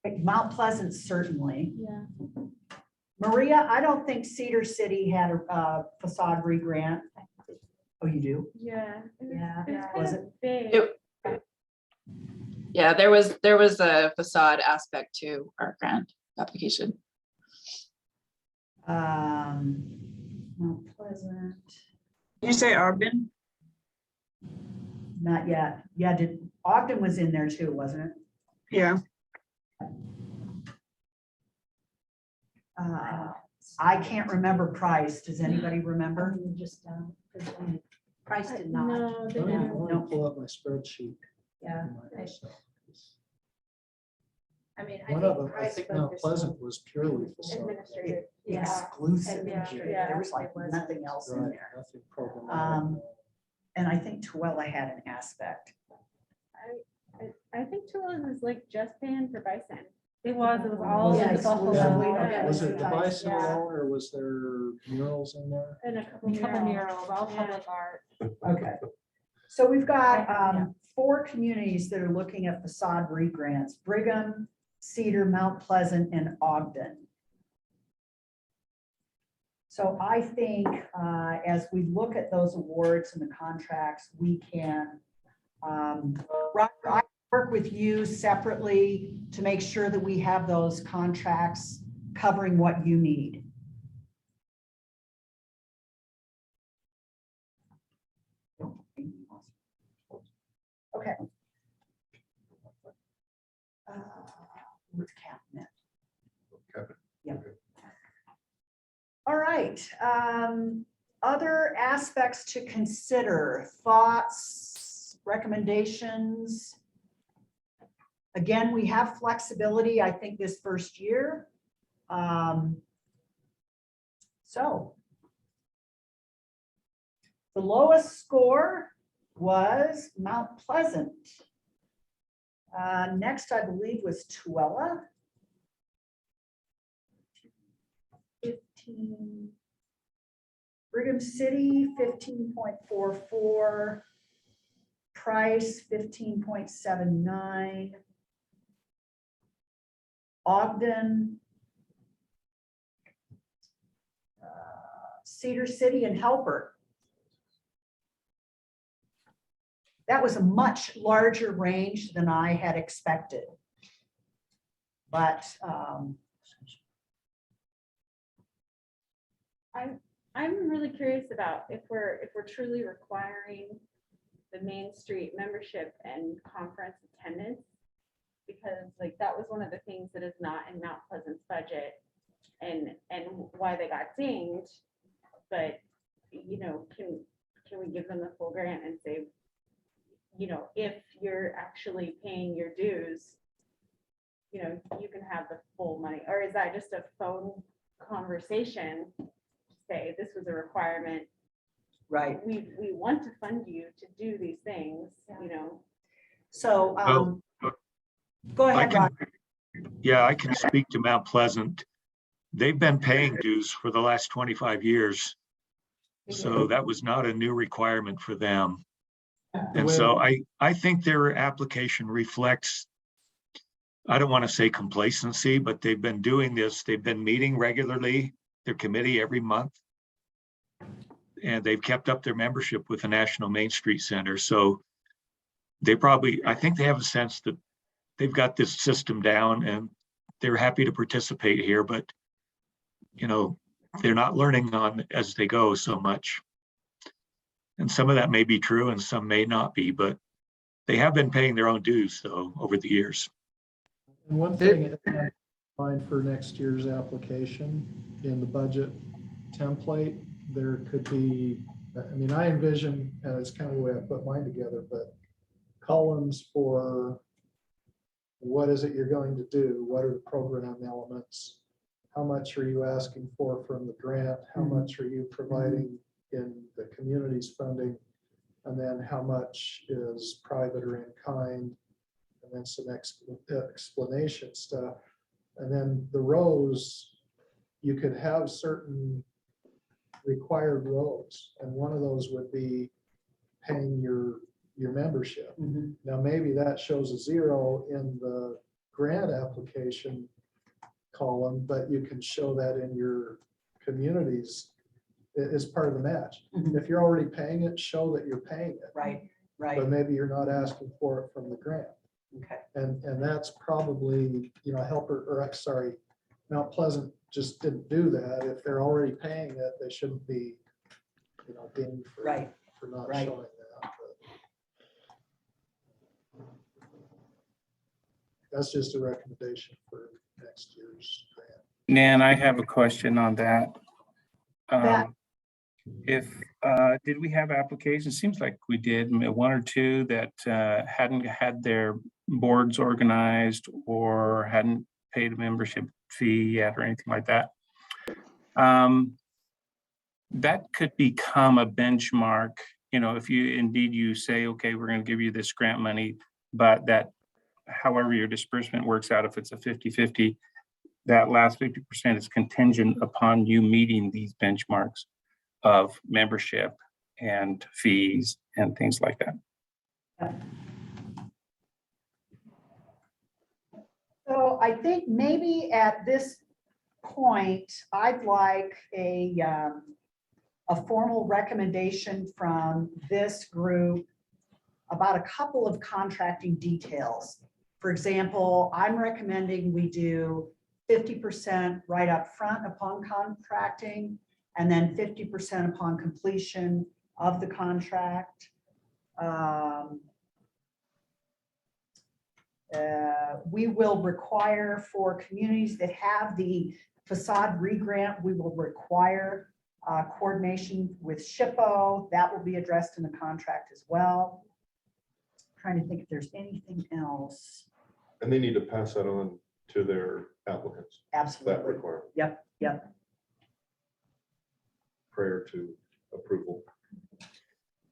Mount Pleasant, certainly. Yeah. Maria, I don't think Cedar City had a facade re-grant. Oh, you do? Yeah. Yeah. It was Was kind of big. Yeah, there was a facade aspect to our grant application. Mount Pleasant, Did you say Ogden? not yet. Yeah, Ogden was in there too, wasn't it? Yeah. I can't remember Price. Does anybody remember? Just, Price did No, not. they Let me didn't. pull up my spreadsheet. Yeah. for myself. I mean, One of them, I think Mount Pleasant was purely facade. Administrative. Exclusive. Yeah. There was like nothing else in Right, there. nothing programmatic. And I think Tooele had an aspect. I think Tooele is like just paying for bison. It was all Yeah, the Buffalo. exclusively, okay. Was it the Yeah. bison alone or was there murals in there? And a couple Couple murals. murals, all Yeah. public art. Okay. So we've got Yeah. 4 communities that are looking at facade re-grants: Brigham, Cedar, Mount Pleasant, and Ogden. So I think as we look at those awards and the contracts, we can, Roger, I work with you separately to make sure that we have those contracts covering what you need. Okay. With cabinet. Cabinet. Yep. All right. Other aspects to consider, thoughts, recommendations. Again, we have flexibility, I think, this first year. So the lowest score was Mount Pleasant. Next, I believe, was Tooele. 15. Brigham City, 15.44. Price, 15.79. Ogden. Cedar City and Helper. That was a much larger range than I had expected. But I'm really curious about if we're truly requiring the Main Street membership and conference attendance, because like that was one of the things that is not in Mount Pleasant's budget, and why they got dinged. But you know, can we give them the full grant and say, you know, if you're actually paying your dues, you know, you can have the full money, or is that just a phone conversation? Say this was a requirement. right. We want to fund you to do these things, you know. So Well, go I ahead, can, Rob. yeah, I can speak to Mount Pleasant. They've been paying dues for the last 25 years. So that was not a new requirement for them. And so I think their application reflects I don't want to say complacency, but they've been doing this. They've been meeting regularly, their committee every month. And they've kept up their membership with the National Main Street Center. So they probably, I think they have a sense that they've got this system down and they're happy to participate here, but they're not learning on as they go so much. And some of that may be true and some may not be, but they have been paying their own dues though over the years. And one thing in mind for next year's application in the budget template, there could be, I mean, I envision, and it's kind of the way I put mine together, but columns for what is it you're going to do? What are the program elements? How much are you asking for from the grant? How much are you providing in the community's funding? And then how much is private or in kind? And then some explanation stuff. And then the rows, you could have certain required rows. And one of those would be paying your membership. Now, maybe that shows a 0 in the grant application column, but you can show that in your communities as part of the match. If you're already paying it, show that you're paying it. Right. But maybe you're not asking for it from the grant. Okay. And that's probably, Mount Pleasant just didn't do that. If they're already paying it, they shouldn't be, dinged for not Right. showing that. But that's just a recommendation for next year's grant. Nan, I have a question on that. That- Did we have applications? Seems like we did, 1 or 2 that hadn't had their boards organized or hadn't paid a membership fee yet or anything like that. That could become a benchmark, if you say, okay, we're going to give you this grant money, but that however your disbursement works out, if it's a 50-50, that last 50% is contingent upon you meeting these benchmarks of membership and fees and things like that. So I think maybe at this point, I'd like a formal recommendation from this group about a couple of contracting details. For example, I'm recommending we do 50% right up front upon contracting, and then 50% upon completion of the contract. We will require for communities that have the facade re-grant, we will require coordination with SHPO. That will be addressed in the contract as well. Trying to think if there's anything else. And they need to pass that on to their applicants. That Absolutely. requirement Yep. prior to approval.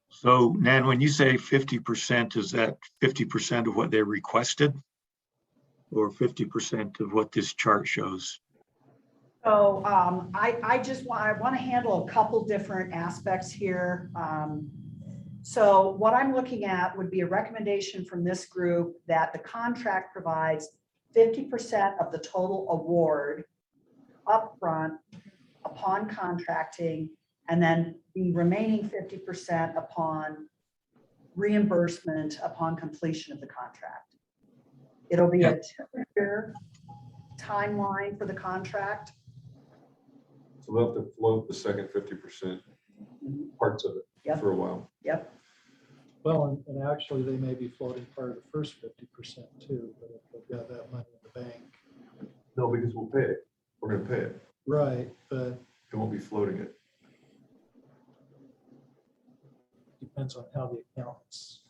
So Nan, when you say 50%, is that 50% of what they requested? Or 50% of what this chart shows? So I want to handle a couple different aspects here. So what I'm looking at would be a recommendation from this group that the contract provides 50% of the total award upfront upon contracting, and then the remaining 50% upon reimbursement upon completion of the contract. It'll be a 2-year timeline for the contract. So they'll have to float the second 50% parts of it Yep. for a while. Yep. Well, and actually, they may be floating part of the first 50% too, but if they've got that money in the bank. No, because we'll pay it. We're gonna pay it. Right, but It won't be floating it. depends on how the accountants,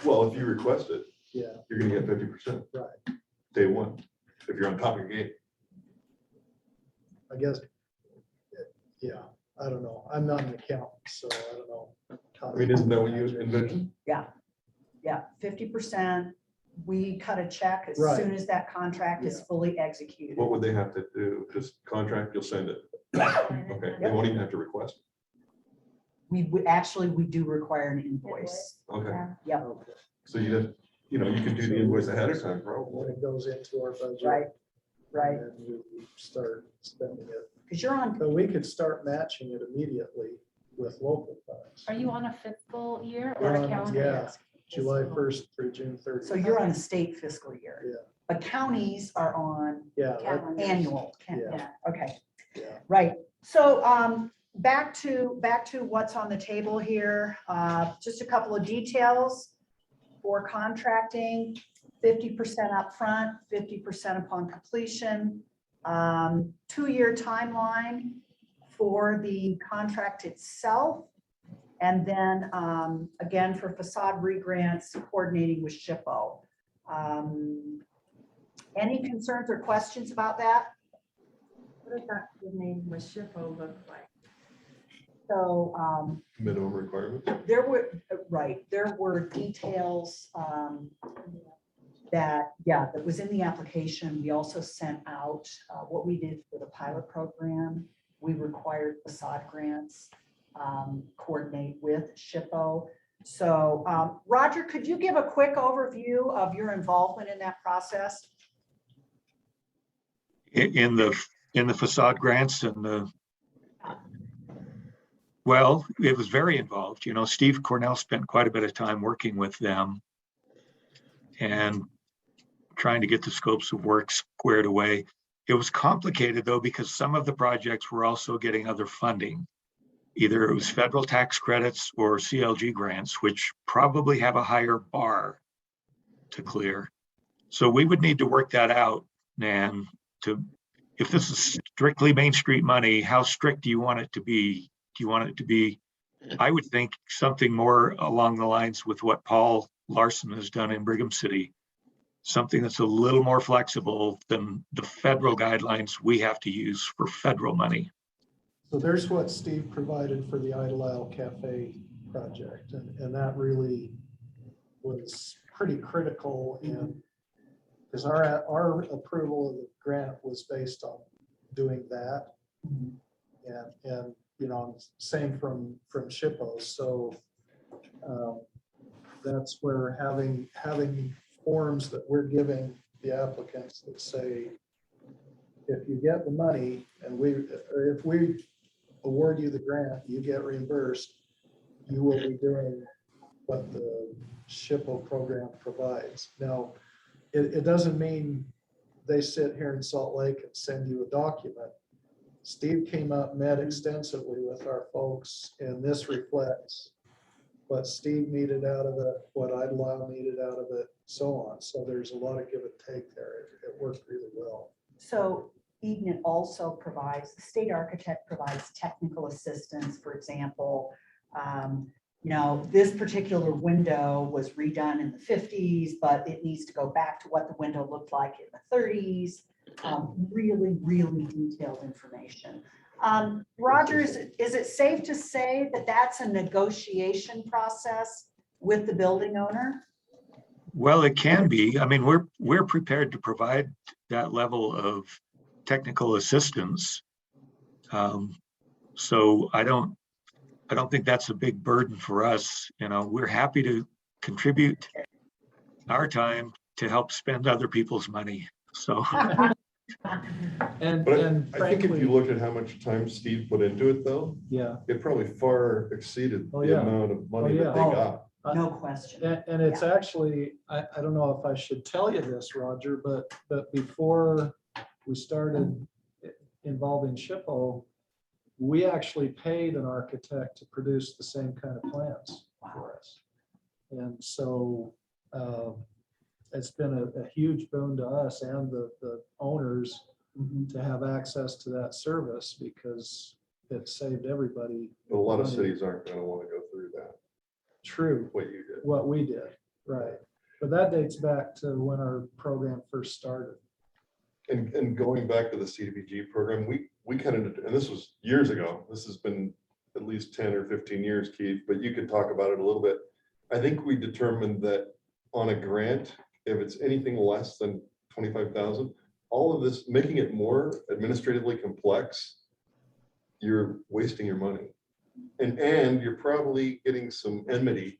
Well, if you request it, yeah, you're gonna get 50% right. day one, if you're on top of your game. I guess, yeah, I don't know. I'm not an accountant, so I don't know. I mean, isn't that what you envisioned? Yeah, 50%. We cut a check as Right. soon as that contract is Yeah. fully executed. What would they have to do? Just contract, you'll send it. Okay, they won't even have to request. We do require an invoice. Okay, Yep. Okay. so you you know, you could do the invoice ahead of time, probably. When it goes into our budget. Right, right, And we start spending it. because you're on, But we could start matching it immediately with local funds. Are you on a fiscal year or a calendar year? Yeah, July 1st through June 30th. so you're on a state fiscal year. Yeah. But counties are on Yeah, annual. Yeah. Okay, yeah. right. So back to what's on the table here. Just a couple of details for contracting, 50% upfront, 50% upon completion. 2-year timeline for the contract itself. And then again, for facade re-grants, coordinating with SHPO. Any concerns or questions about that? What does that name with SHPO look like? So Minimum requirements. there were details that was in the application. We also sent out what we did for the pilot program. We required facade grants, coordinate with SHPO. So Roger, could you give a quick overview of your involvement in that process? In the facade grants well, it was very involved. You know, Steve Cornell spent quite a bit of time working with them and trying to get the scopes of work squared away. It was complicated though, because some of the projects were also getting other funding. Either it was federal tax credits or CLG grants, which probably have a higher bar to clear. So we would need to work that out, Nan, if this is strictly Main Street money, how strict do you want it to be? Do you want it to be, I would think something more along the lines with what Paul Larson has done in Brigham City, something that's a little more flexible than the federal guidelines we have to use for federal money. So there's what Steve provided for the Idle Isle Cafe project. And that really was pretty critical in, because our approval of the grant was based on doing that. And you know, same from SHPO. So that's where having forms that we're giving the applicants that say, if you get the money and if we award you the grant, you get reimbursed, you will be doing what the SHPO program provides. Now, it doesn't mean they sit here in Salt Lake and send you a document. Steve came up, met extensively with our folks, and this reflects what Steve needed out of it, what Idle Isle needed out of it, so on. So there's a lot of give and take there. It worked really well. So EGNIT also provides, the state architect provides technical assistance. For example, you know, this particular window was redone in the 50s, but it needs to go back to what the window looked like in the 30s. Really, really detailed information. Roger, is it safe to say that that's a negotiation process with the building owner? Well, it can be. I mean, we're prepared to provide that level of technical assistance. So I don't think that's a big burden for us. You know, we're happy to contribute our time to help spend other people's money. So. And But I think if frankly, you looked at how much time Steve put into it though, yeah, it probably far exceeded Oh, the yeah. amount of money Oh, that they yeah. got. No question. and it's actually, I don't know if I should tell you this, Roger, but before we started involving SHPO, we actually paid an architect to produce the same kind of plans for us. And so it's been a huge boon to us and the owners to have access to that service, because it saved everybody. But a lot of money. cities aren't gonna wanna go through that, True, what you did. what we did, right. But that dates back to when our program first started. And going back to the CDBG program, we kind of, and this was years ago, this has been at least 10 or 15 years, Keith, but you could talk about it a little bit. I think we determined that on a grant, if it's anything less than 25,000, all of this, making it more administratively complex, you're wasting your money. And you're probably getting some enmity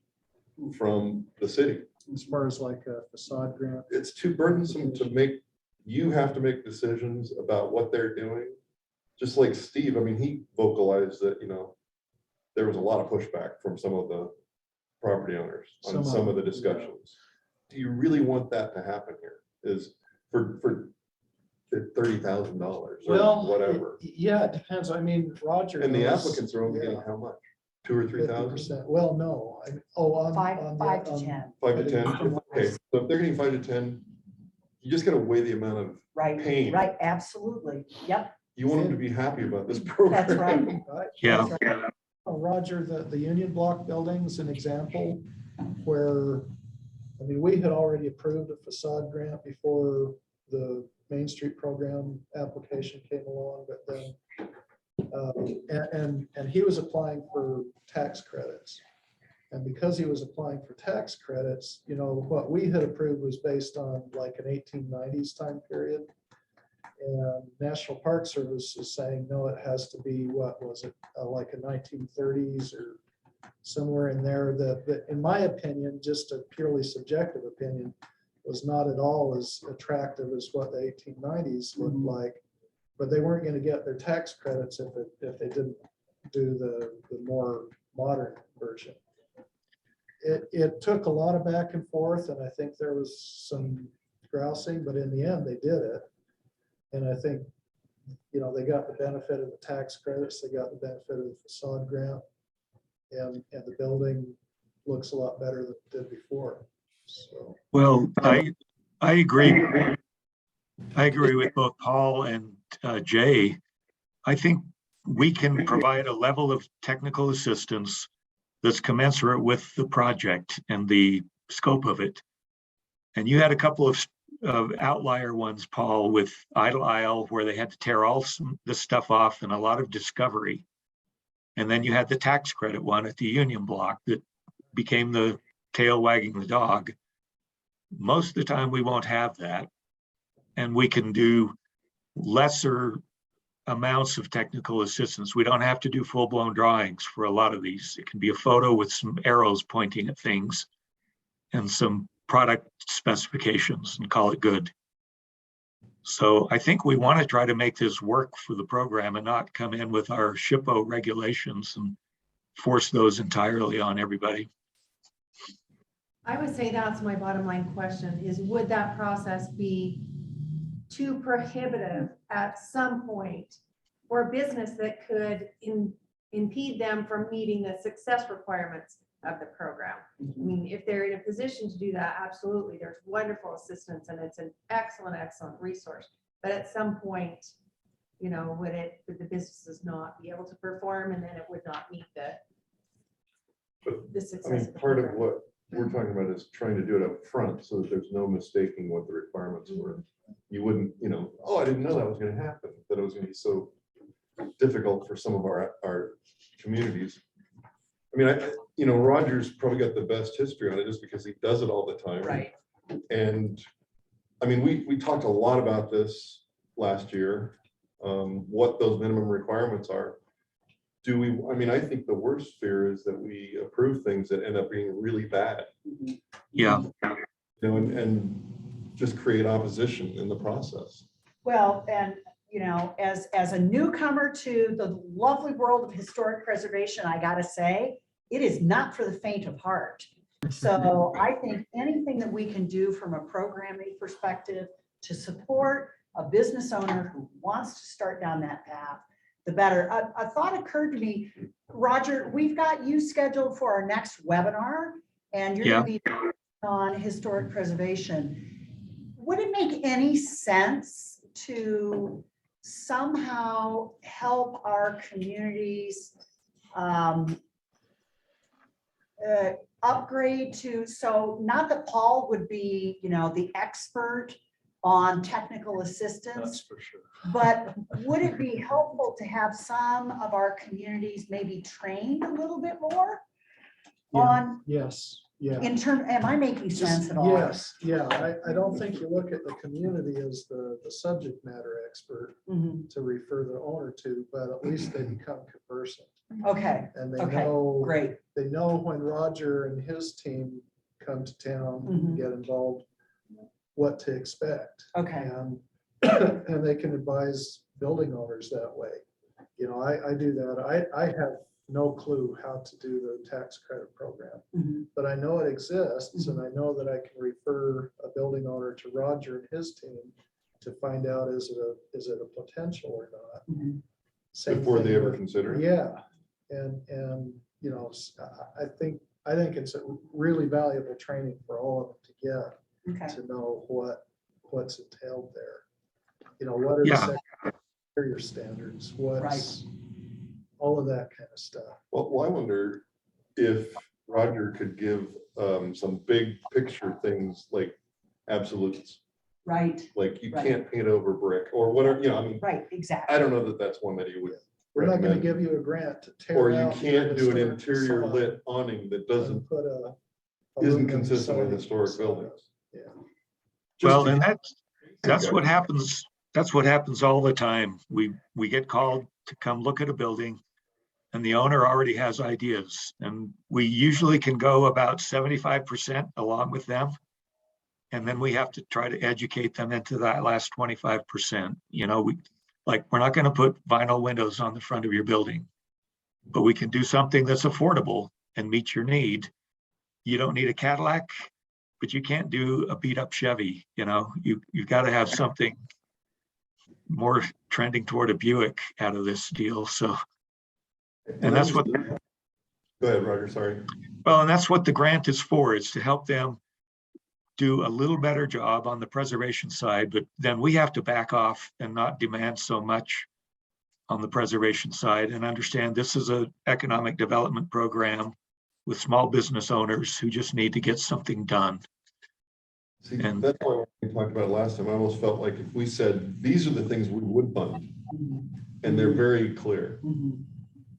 from the city. As far as like a facade grant. It's too burdensome to make, you have to make decisions about what they're doing. Just like Steve, I mean, he vocalized that, you know, there was a lot of pushback from some of the property owners on some of the discussions. Do you really want that to happen here? Is for $30,000 or whatever? Yeah, it depends. I mean, Roger. And the knows- applicants are only getting how much? 2 or 3,000? 50%. Well, no, on. Five the- to 10. 5 to 10? Okay, so if they're getting 5 to 10, you just gotta weigh the amount of Right, pain. right, absolutely. Yep, You want them to be happy about this program. that's right. Right? Yeah. That's right. Roger, the Union Block building's an example where, I mean, we had already approved a facade grant before the Main Street program application came along, but then, and he was applying for tax credits. And because he was applying for tax credits, you know, what we had approved was based on like an 1890s time period. And National Park Service is saying, no, it has to be, what was it, like a 1930s or somewhere in there that, in my opinion, just a purely subjective opinion, was not at all as attractive as what the 1890s looked like. But they weren't going to get their tax credits if they didn't do the more modern version. It took a lot of back and forth, and I think there was some grousing, but in the end, they did it. And I think, you know, they got the benefit of the tax credits, they got the benefit of the facade grant, and the building looks a lot better than it did before. So. Well, I agree. I agree with both Paul and Jay. I think we can provide a level of technical assistance that's commensurate with the project and the scope of it. And you had a couple of outlier ones, Paul, with Idle Isle, where they had to tear all this stuff off and a lot of discovery. And then you had the tax credit one at the Union Block that became the tail wagging the dog. Most of the time we won't have that. And we can do lesser amounts of technical assistance. We don't have to do full-blown drawings for a lot of these. It can be a photo with some arrows pointing at things and some product specifications and call it good. So I think we want to try to make this work for the program and not come in with our SHPO regulations and force those entirely on everybody. I would say that's my bottom line question is, would that process be too prohibitive at some point for a business that could impede them from meeting the success requirements of the program? I mean, if they're in a position to do that, absolutely, there's wonderful assistance and it's an excellent, excellent resource. But at some point, you know, would the businesses not be able to perform, and then it would not meet the success? I mean, part of what we're talking about is trying to do it up front so that there's no mistaking what the requirements were. You wouldn't, you know, oh, I didn't know that was going to happen, that it was going to be so difficult for some of our communities. I mean, you know, Roger's probably got the best history on it just because he does it all the time. Right. And I mean, we talked a lot about this last year, what those minimum requirements are. Do we, I mean, I think the worst fear is that we approve things that end up being really bad. Yeah. You know, and just create opposition in the process. Well, and you know, as a newcomer to the lovely world of historic preservation, I gotta say, it is not for the faint of heart. So I think anything that we can do from a programming perspective to support a business owner who wants to start down that path, the better. A thought occurred to me, Roger, we've got you scheduled for our next webinar, and you're going to be on historic preservation. Would it make any sense to somehow help our communities upgrade to, so not that Paul would be, you know, the expert on technical assistance, That's for sure. but would it be helpful to have some of our communities maybe trained a little bit more on? Yes. Yeah. In term, am I making sense at all? Yes, yeah, I don't think you look at the community as the subject matter expert Mhm. to refer the owner to, but at least they become conversant. Okay, And they okay, know, great. they know when Roger and his team come to town Mhm. and get involved, what to expect. Okay. And, and they can advise building owners that way. You know, I do that. I have no clue how to do the tax credit program, Mhm. but I know it exists and I know that I can refer a building owner to Roger and his team to find out, is it a potential or not? Mhm. Same Before they thing ever with- consider it? Yeah, and, you know, I think it's a really valuable training for all of them to get, Okay. to know what's entailed there. You know, what are the Yeah. secretarial standards, what's, all of that kind of stuff. Well, I wonder if Roger could give some big picture things like absolutes, Right, like you Right. can't paint over brick or whatever, you know, I mean, right, exactly. I don't know that that's one that you would We're not gonna recommend. give you a grant to tear Or you out your can't do an historic interior facade lit awning that and doesn't, put a isn't aluminum consistent with siding historic facade. buildings. Yeah. Just Well, to and get- that's what happens. That's what happens all the time. We get called to come look at a building and the owner already has ideas, and we usually can go about 75% along with them. And then we have to try to educate them into that last 25%. You know, we're not going to put vinyl windows on the front of your building, but we can do something that's affordable and meet your need. You don't need a Cadillac, but you can't do a beat up Chevy. You know, you've got to have something more trending toward a Buick out of this deal. So, and that's what, Go ahead, Roger, sorry. well, and that's what the grant is for, is to help them do a little better job on the preservation side, but then we have to back off and not demand so much on the preservation side and understand this is an economic development program with small business owners who just need to get something done. See, And- that's why we talked about it last time. I almost felt like if we said, these are the things we would fund, and they're very clear, Mhm.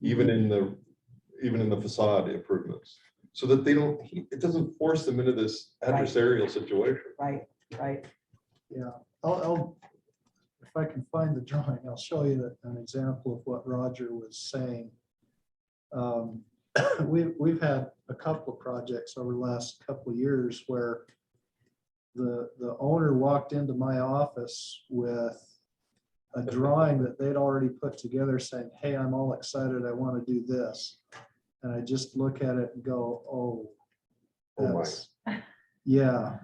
even in the facade improvements, so that it doesn't force them into this adversarial situation. Right, right. Yeah, I'll, if I can find the drawing, I'll show you an example of what Roger was saying. We've had a couple of projects over the last couple of years where the owner walked into my office with a drawing that they'd already put together saying, hey, I'm all excited, I want to do this. And I just look at it and go, oh, Oh my. that's, yeah.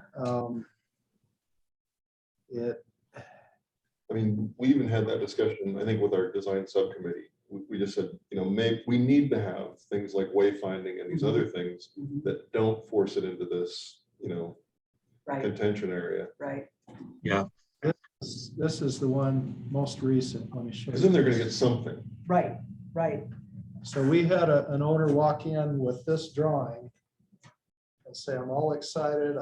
I mean, we even had that discussion, I think, with our design subcommittee. We just said, you know, maybe we need to have things like wayfinding and these other things Mhm. that don't force it into this, you know, Right, contention area. right. Yeah, This is the one most recent. Let me show you. Because then they're gonna get something. Right, right. So we had an owner walk in with this drawing and say, I'm all excited.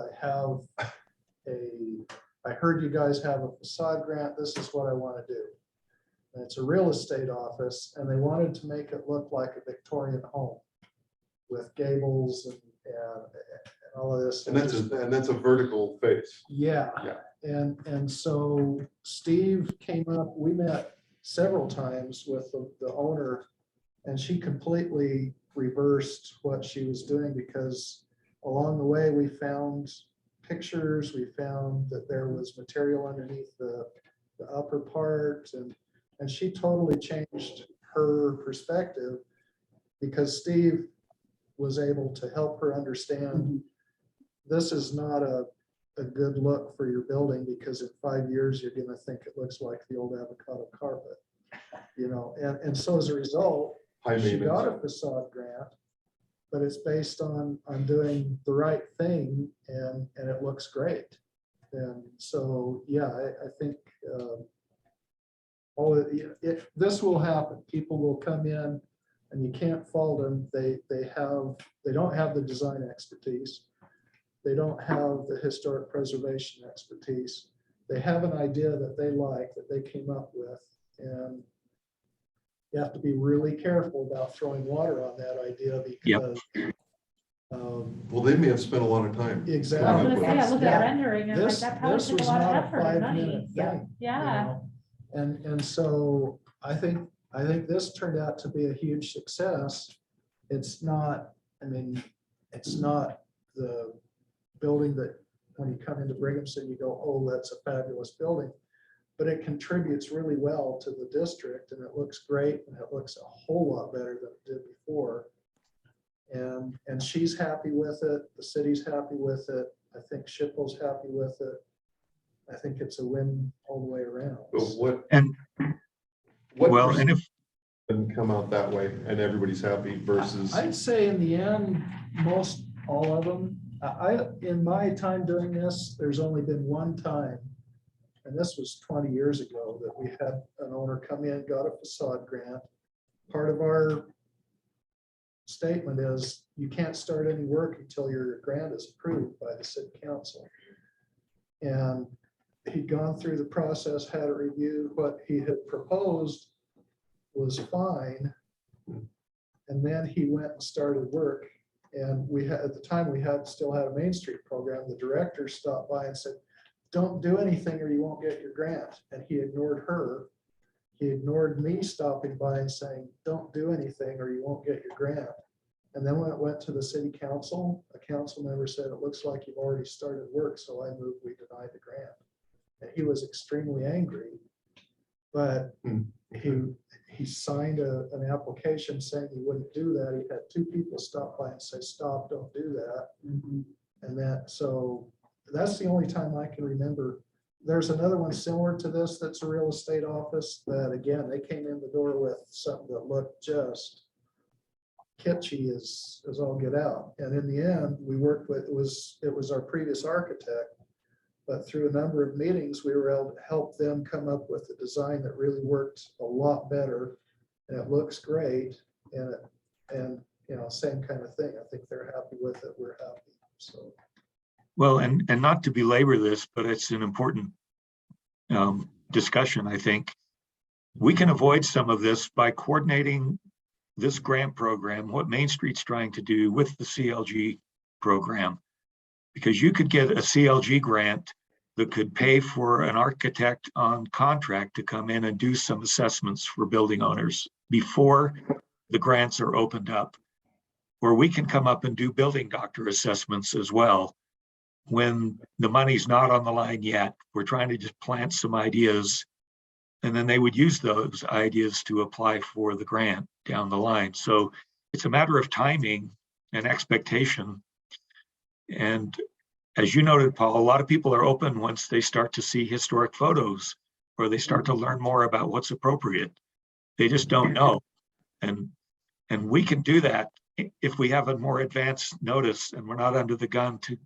I heard you guys have a facade grant. This is what I want to do. And it's a real estate office and they wanted to make it look like a Victorian home with gables and all of this. And that's a vertical face. Yeah. Yeah. And so Steve came up, we met several times with the owner and she completely reversed what she was doing because along the way we found pictures, we found that there was material underneath the upper part and she totally changed her perspective because Steve was able to help her understand this is not a good look for your building because in 5 years, you're gonna think it looks like the old avocado carpet, you know, and so as a result, High she got a maintenance. facade grant, but it's based on doing the right thing and it looks great. And so, yeah, I think this will happen. People will come in and you can't fault them. They don't have the design expertise. They don't have the historic preservation expertise. They have an idea that they like, that they came up with, and you have to be really careful about throwing water on that idea because Well, they may have spent a lot of time. I was Exactly. gonna say, I looked Yeah. at rendering and like This, that probably this took a was lot of not a effort and money. 5-minute Yeah. thing. you Yeah. know? And so I think this turned out to be a huge success. It's not, I mean, it's not the building that when you come into Brigham City, you go, oh, that's a fabulous building. But it contributes really well to the district and it looks great and it looks a whole lot better than it did before. And she's happy with it. The city's happy with it. I think Shippo's happy with it. I think it's a win all the way around. But what And well, and if and come out that way and everybody's happy versus, I'd say in the end, most all of them, in my time doing this, there's only been one time, and this was 20 years ago, that we had an owner come in, got a facade grant. Part of our statement is you can't start any work until your grant is approved by the city council. And he'd gone through the process, had it reviewed, what he had proposed was fine. And then he went and started work. And we had, at the time, still had a Main Street program. The director stopped by and said, don't do anything or you won't get your grant. And he ignored her. He ignored me stopping by and saying, don't do anything or you won't get your grant. And then when it went to the city council, a council member said, it looks like you've already started work. So I moved, we denied the grant. And he was extremely angry. But he signed an application saying he wouldn't do that. He had two people stop by and say, stop, don't do that. And so that's the only time I can remember. There's another one similar to this that's a real estate office that, again, they came in the door with something that looked just kitschy as all get out. And in the end, we worked with, it was our previous architect, but through a number of meetings, we were able to help them come up with a design that really worked a lot better. And it looks great. And you know, same kind of thing. I think they're happy with it. We're happy. So. well, and not to belabor this, but it's an important discussion, I think. We can avoid some of this by coordinating this grant program, what Main Street's trying to do with the CLG program. Because you could get a CLG grant that could pay for an architect on contract to come in and do some assessments for building owners before the grants are opened up. Or we can come up and do building doctor assessments as well when the money's not on the line yet. We're trying to just plant some ideas, and then they would use those ideas to apply for the grant down the line. So it's a matter of timing and expectation. And as you noted, Paul, a lot of people are open once they start to see historic photos or they start to learn more about what's appropriate. They just don't know. And we can do that if we have a more advanced notice and we're not under the gun to,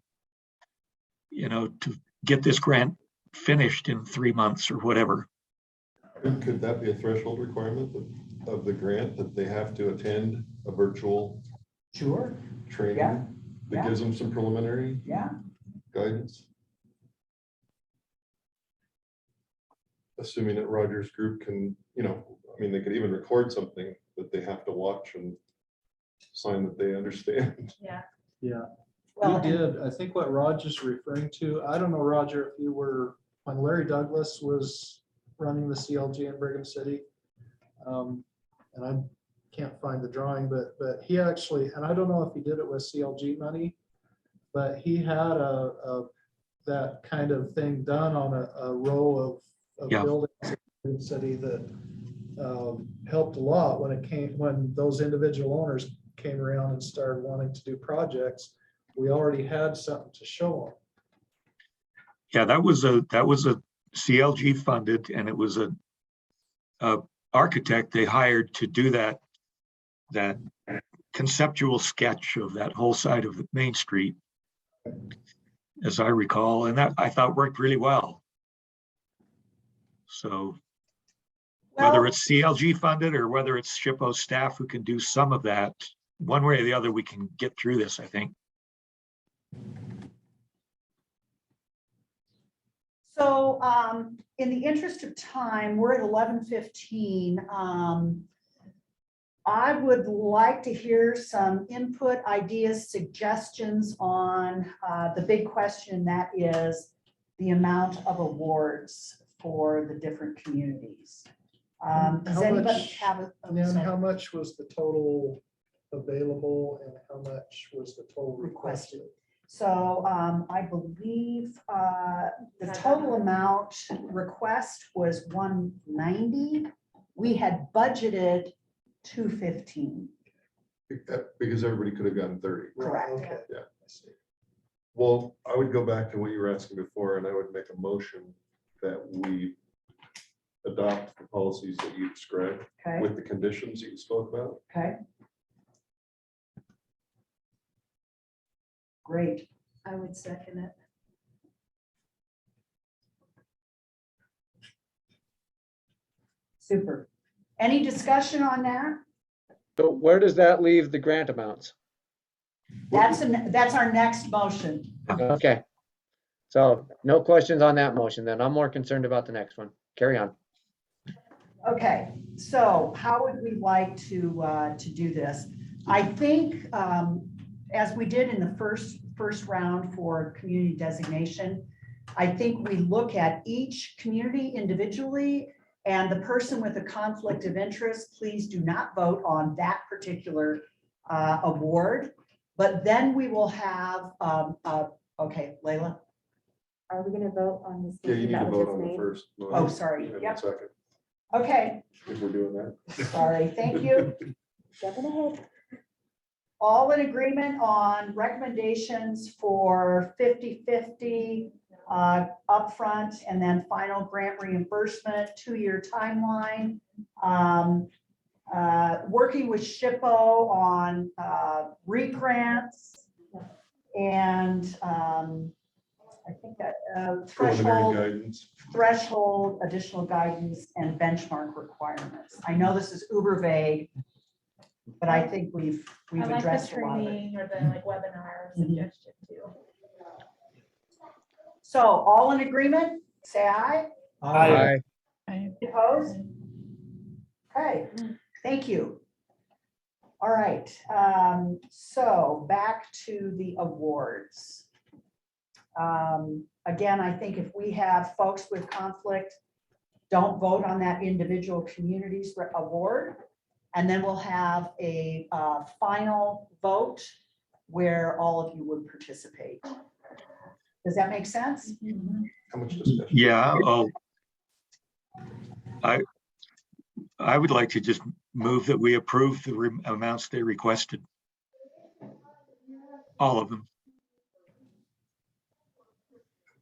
you know, to get this grant finished in 3 months or whatever. could that be a threshold requirement of the grant that they have to attend a virtual training Yeah. that gives them some preliminary guidance? Assuming that Rogers Group can, you know, I mean, they could even record something that they have to watch and sign that they understand. Yeah. Yeah, Well, we did. I think what Roger's referring to, I don't know, Roger, if you were, when Larry Douglas was running the CLG in Brigham City. And I can't find the drawing, but he actually, and I don't know if he did it with CLG money, but he had that kind of thing done on a row of buildings in the city that helped a lot when those individual owners came around and started wanting to do projects. We already had something to show them. Yeah, that was a CLG funded, and it was a architect they hired to do that conceptual sketch of that whole side of the Main Street, as I recall, and that I thought worked really well. So whether it's CLG funded or whether it's Shippo staff who can do some of that, one way or the other, we can get through this, I think. So in the interest of time, we're at 11:15. I would like to hear some input, ideas, suggestions on the big question that is the amount of awards for the different communities. Does How anybody much- have a? And then how much was the total available and how much was the total Requested. requested? So I believe the total amount request was 190. We had budgeted 215. Because everybody could have gotten 30. Correct. Okay. Yeah. I see. Well, I would go back to what you were asking before, and I would make a motion that we adopt the policies that you described Okay, with the conditions that you spoke about. okay. Great. I would second it. Super. Any discussion on that? So where does that leave the grant amounts? That's our next motion. Okay. So no questions on that motion then. I'm more concerned about the next one. Carry on. Okay, so how would we like to do this? I think, as we did in the first round for community designation, I think we look at each community individually, and the person with a conflict of interest, please do not vote on that particular award. But then we will have, okay, Layla. Are we gonna vote on this? Yeah, you need to motion that was vote just on the made? first. Oh, sorry. And the Yep. second, Okay, if we're doing that. sorry, thank you. Jumping ahead. All in agreement on recommendations for 50/50 upfront and then final grant reimbursement, 2-year timeline. Working with SHPO on re-grants and I think that Preliminary threshold, additional guidance and benchmark requirements. I know this is uber vague, but I think we've I like the addressed a lot of it. training or the like webinar suggestion too. So all in agreement, say aye. Aye. Opposed? Okay, thank you. All right, so back to the awards. Again, I think if we have folks with conflict, don't vote on that individual community's award. And then we'll have a final vote where all of you would participate. Does that make sense? How much discussion? Yeah, I would like to just move that we approve the amounts they requested. All of them.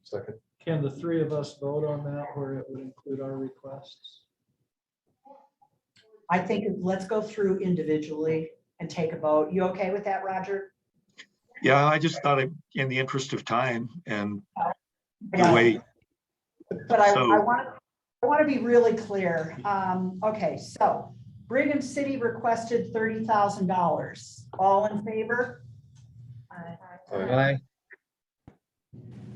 Second. Can the three of us vote on that where it would include our requests? I think let's go through individually and take a vote. You okay with that, Roger? Yeah, I just thought in the interest of time and the Yeah. way, But I So- want to be really clear. Okay, so Brigham City requested $30,000. All in favor? Aye.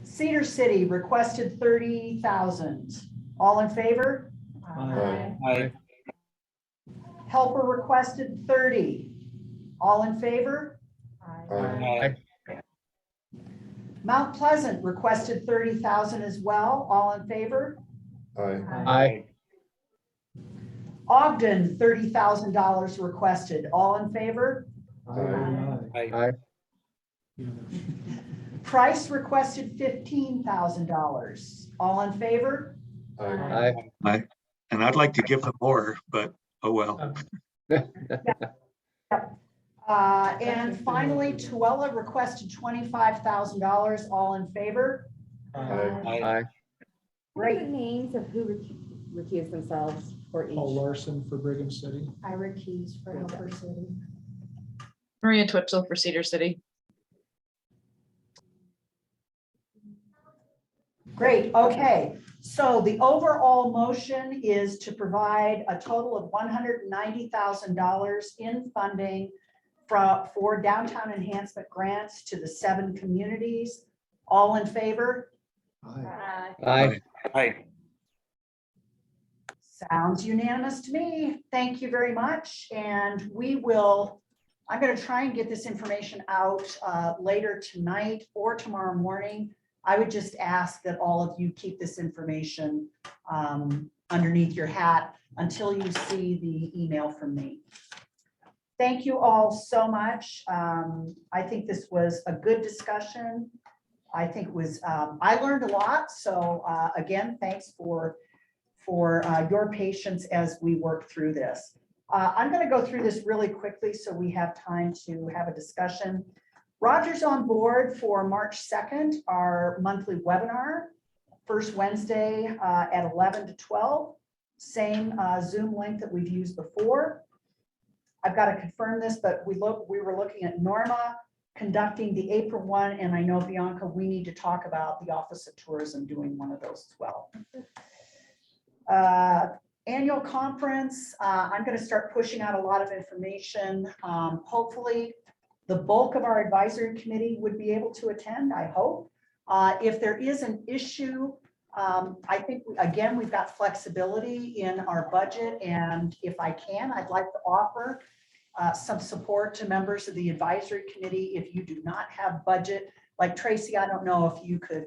Cedar City requested 30,000. All in favor? Aye. Helper requested 30. All in favor? Aye. Mount Pleasant requested 30,000 as well. All in favor? Aye. Ogden, $30,000 requested. All in favor? Aye. Price requested $15,000. All in favor? Aye. and I'd like to give them more, but oh well. And finally, Tooele requested $25,000. All in favor? Aye. What are the Great. names of who recused themselves for each? Paul Larson for Brigham City. I recuse for Helper City. Maria Twitchell for Cedar City. Great, okay. So the overall motion is to provide a total of $190,000 in funding for downtown enhancement grants to the 7 communities. All in favor? Aye. Aye. Sounds unanimous to me. Thank you very much. And I'm going to try and get this information out later tonight or tomorrow morning. I would just ask that all of you keep this information underneath your hat until you see the email from me. Thank you all so much. I think this was a good discussion. I think it was, I learned a lot. So again, thanks for your patience as we work through this. I'm going to go through this really quickly so we have time to have a discussion. Roger's on board for March 2nd, our monthly webinar, first Wednesday at 11 to 12, same Zoom link that we've used before. I've got to confirm this, but we were looking at Norma conducting the April one, and I know, Bianca, we need to talk about the Office of Tourism doing one of those as well. Annual conference, I'm going to start pushing out a lot of information. Hopefully, the bulk of our advisory committee would be able to attend, I hope. If there is an issue, I think, again, we've got flexibility in our budget, and if I can, I'd like to offer some support to members of the advisory committee. If you do not have budget, like Tracy, I don't know if you could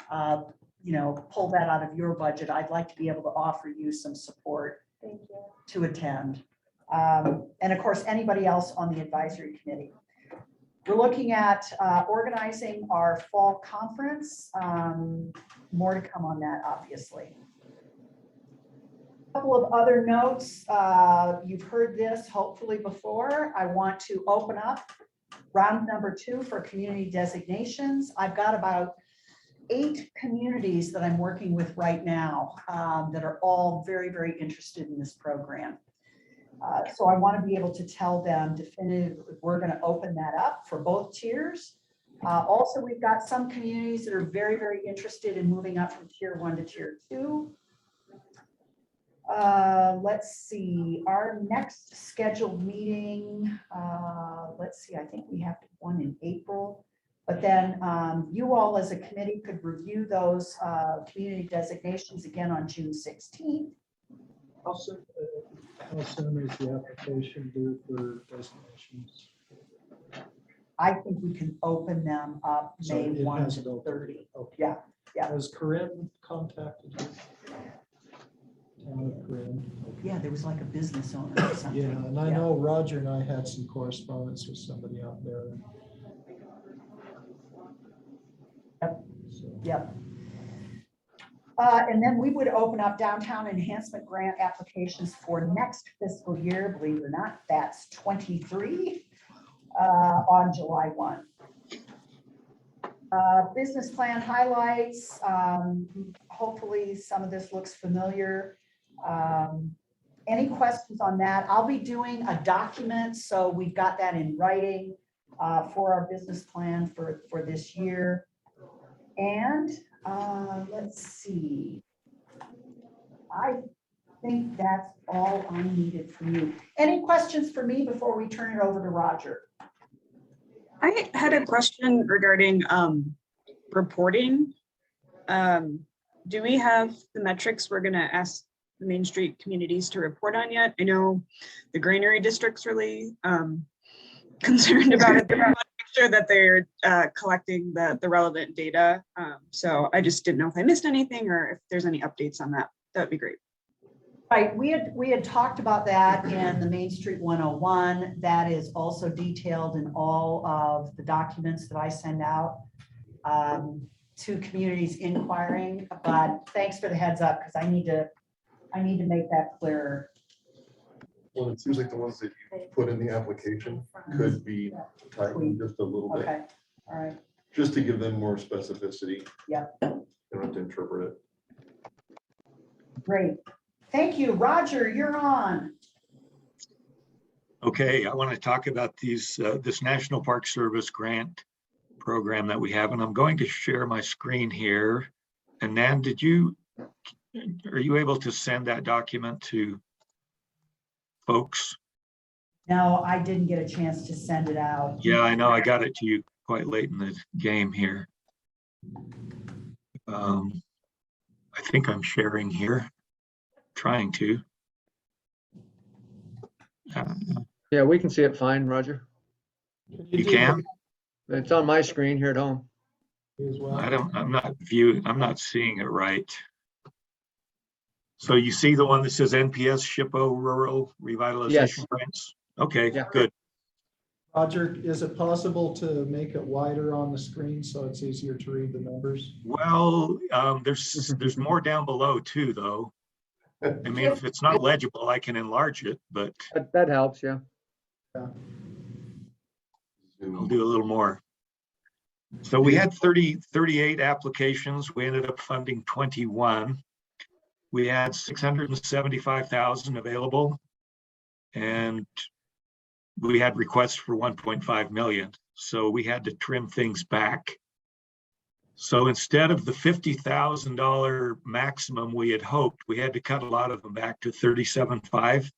pull that out of your budget. I'd like to be able to offer you some support. Thank you. To attend. And of course, anybody else on the advisory committee. We're looking at organizing our fall conference. More to come on that, obviously. A couple of other notes. You've heard this hopefully before. I want to open up round number 2 for community designations. I've got about 8 communities that I'm working with right now that are all very, very interested in this program. So I want to be able to tell them definitively we're going to open that up for both tiers. Also, we've got some communities that are very, very interested in moving up from tier 1 to tier 2. Let's see, our next scheduled meeting, let's see, I think we have one in April. But then you all as a committee could review those community designations again on June 16th. How soon is the application due for designations? I think we can open them up So May it 1 hasn't to opened. 30. Okay. Yeah, yeah. Has Corinne contacted you? Town of Corinne? Okay. Yeah, there was like a business owner or something. Yeah, and I know Roger and I had some correspondence with somebody out there. Yep. So, Yep. And then we would open up downtown enhancement grant applications for next fiscal year. Believe it or not, that's 23 on July 1. Business plan highlights. Hopefully some of this looks familiar. Any questions on that? I'll be doing a document, so we've got that in writing for our business plan for this year. And let's see. I think that's all I needed from you. Any questions for me before we turn it over to Roger? I had a question regarding reporting. Do we have the metrics we're going to ask the Main Street communities to report on yet? I know the granary district's really concerned about it. They want to make sure that they're collecting the relevant data. So I just didn't know if I missed anything or if there's any updates on that. That would be great. Right, we had talked about that in the Main Street 101. That is also detailed in all of the documents that I send out to communities inquiring. But thanks for the heads up, because I need to make that clearer. Well, it seems like the ones that you put in the application could be tightened just a little bit, Okay, all right. just to give them more specificity. Yep. They don't have to interpret it. Great. Thank you. Roger, you're on. Okay, I want to talk about this National Park Service grant program that we have, and I'm going to share my screen here. And Nan, are you able to send that document to folks? No, I didn't get a chance to send it out. Yeah, I know. I got it to you quite late in the game here. I think I'm sharing here. trying to. Yeah, we can see it fine, Roger. You can? It's on my screen here at home. As well. I'm not seeing it right. So you see the one that says NPS SHPO Rural Revitalization Yes. Grants? Okay, Yeah. good. Roger, is it possible to make it wider on the screen so it's easier to read the numbers? Well, there's more down below too, though. I mean, if it's not legible, I can enlarge it, but That helps, yeah. I'll do a little more. So we had 38 applications. We ended up funding 21. We had 675,000 available, and we had requests for 1.5 million. So we had to trim things back. So instead of the $50,000 maximum we had hoped, we had to cut a lot of them back to 37.5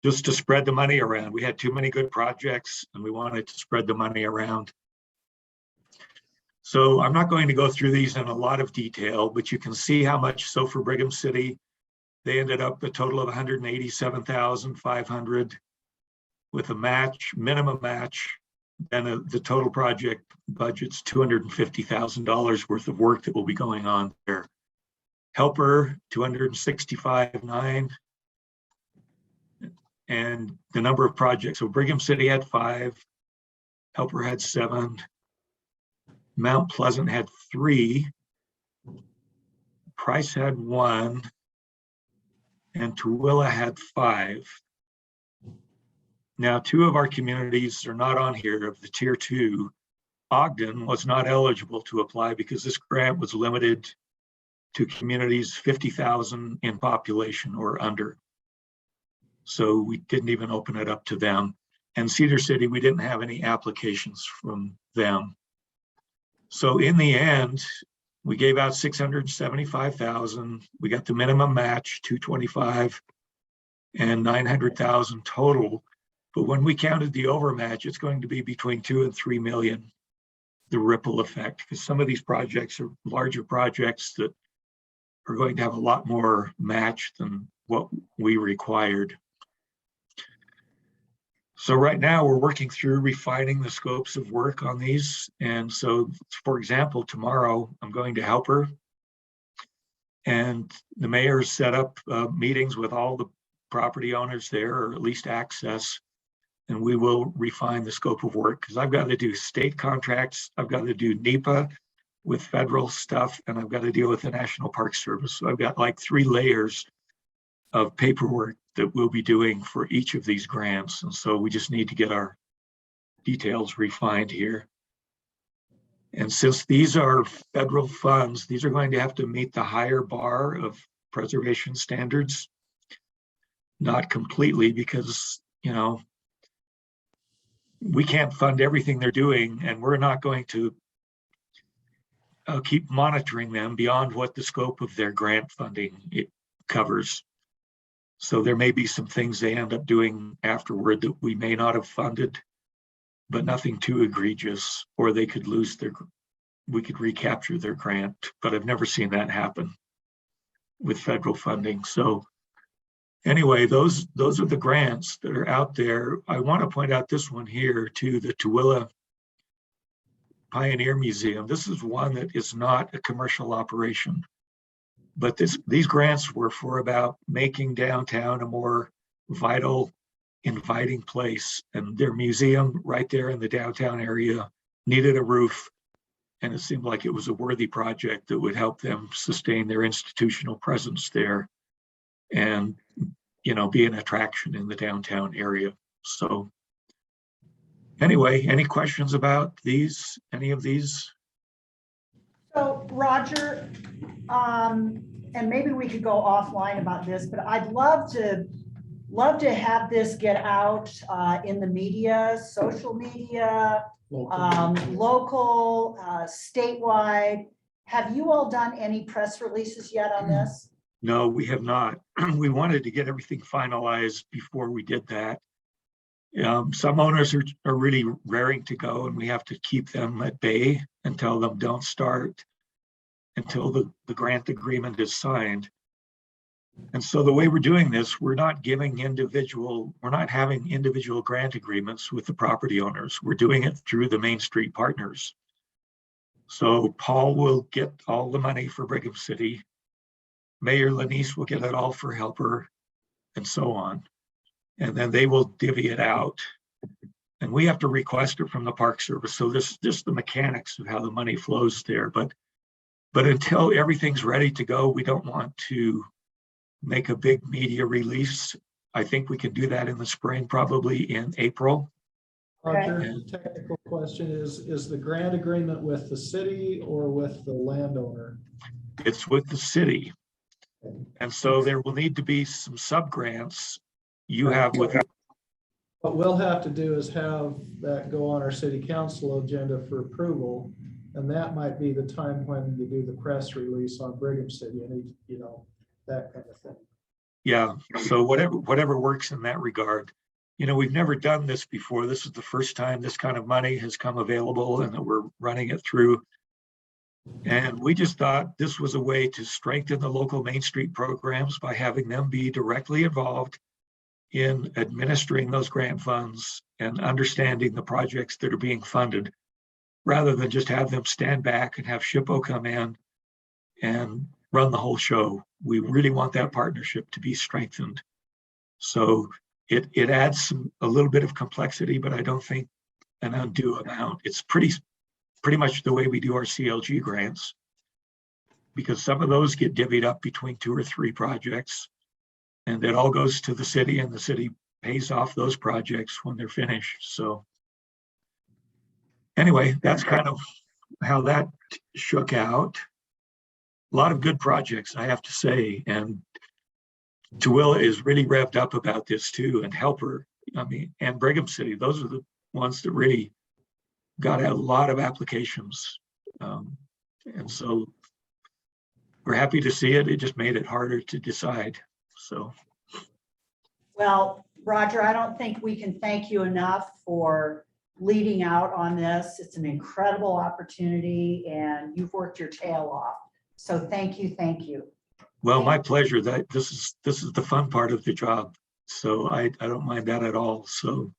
just to spread the money around. We had too many good projects and we wanted to spread the money around. So I'm not going to go through these in a lot of detail, but you can see how much. So for Brigham City, they ended up a total of 187,500 with a match, minimum match, and the total project budget's $250,000 worth of work that will be going on there. Helper, 265,900. And the number of projects. So Brigham City had 5, Helper had 7, Mount Pleasant had 3, Price had 1, and Tooele had 5. Now, 2 of our communities are not on here of the tier 2. Ogden was not eligible to apply because this grant was limited to communities 50,000 in population or under. So we didn't even open it up to them. And Cedar City, we didn't have any applications from them. So in the end, we gave out 675,000. We got the minimum match, 225, and 900,000 total. But when we counted the overmatch, it's going to be between 2 and 3 million, the ripple effect, because some of these projects are larger projects that are going to have a lot more match than what we required. So right now we're working through refining the scopes of work on these. And so, for example, tomorrow I'm going to Helper, and the mayor set up meetings with all the property owners there, or at least access, and we will refine the scope of work because I've got to do state contracts, I've got to do NEPA with federal stuff, and I've got to deal with the National Park Service. So I've got like 3 layers of paperwork that we'll be doing for each of these grants. And so we just need to get our details refined here. And since these are federal funds, these are going to have to meet the higher bar of preservation standards. Not completely, because, you know, we can't fund everything they're doing, and we're not going to keep monitoring them beyond what the scope of their grant funding it covers. So there may be some things they end up doing afterward that we may not have funded, but nothing too egregious, or they could lose we could recapture their grant, but I've never seen that happen with federal funding. So anyway, those are the grants that are out there. I want to point out this one here too, the Tooele Pioneer Museum. This is one that is not a commercial operation, but these grants were for about making downtown a more vital, inviting place. And their museum right there in the downtown area needed a roof. And it seemed like it was a worthy project that would help them sustain their institutional presence there and, you know, be an attraction in the downtown area. So anyway, any questions about any of these? So Roger, and maybe we could go offline about this, but I'd love to have this get out in the media, social media, local, statewide. Have you all done any press releases yet on this? No, we have not. We wanted to get everything finalized before we did that. Some owners are really raring to go, and we have to keep them at bay and tell them don't start until the grant agreement is signed. And so the way we're doing this, we're not having individual grant agreements with the property owners. We're doing it through the Main Street partners. So Paul will get all the money for Brigham City. Mayor Lanice will get it all for Helper, and so on. And then they will divvy it out. And we have to request it from the Park Service. So this just the mechanics of how the money flows there. But until everything's ready to go, we don't want to make a big media release. I think we can do that in the spring, probably in April. Roger, the technical question is the grant agreement with the city or with the landowner? It's with the city. And so there will need to be some sub-grants you have with. What we'll have to do is have that go on our city council agenda for approval. And that might be the time when you do the press release on Brigham City and, you know, that kind of thing. Yeah, so whatever works in that regard. You know, we've never done this before. This is the first time this kind of money has come available and that we're running it through. And we just thought this was a way to strengthen the local Main Street programs by having them be directly involved in administering those grant funds and understanding the projects that are being funded, rather than just have them stand back and have SHPO come in and run the whole show. We really want that partnership to be strengthened. So it adds a little bit of complexity, but I don't think an undue amount. It's pretty much the way we do our CLG grants, because some of those get divvied up between 2 or 3 projects, and it all goes to the city, and the city pays off those projects when they're finished. So anyway, that's kind of how that shook out. A lot of good projects, I have to say, and Tooele is really revved up about this too, and Helper, I mean, and Brigham City. Those are the ones that really got a lot of applications. And so we're happy to see it. It just made it harder to decide. So. Well, Roger, I don't think we can thank you enough for leading out on this. It's an incredible opportunity and you've worked your tail off. So thank you, thank you. Well, my pleasure. That this is the fun part of the job. So I don't mind that at all. So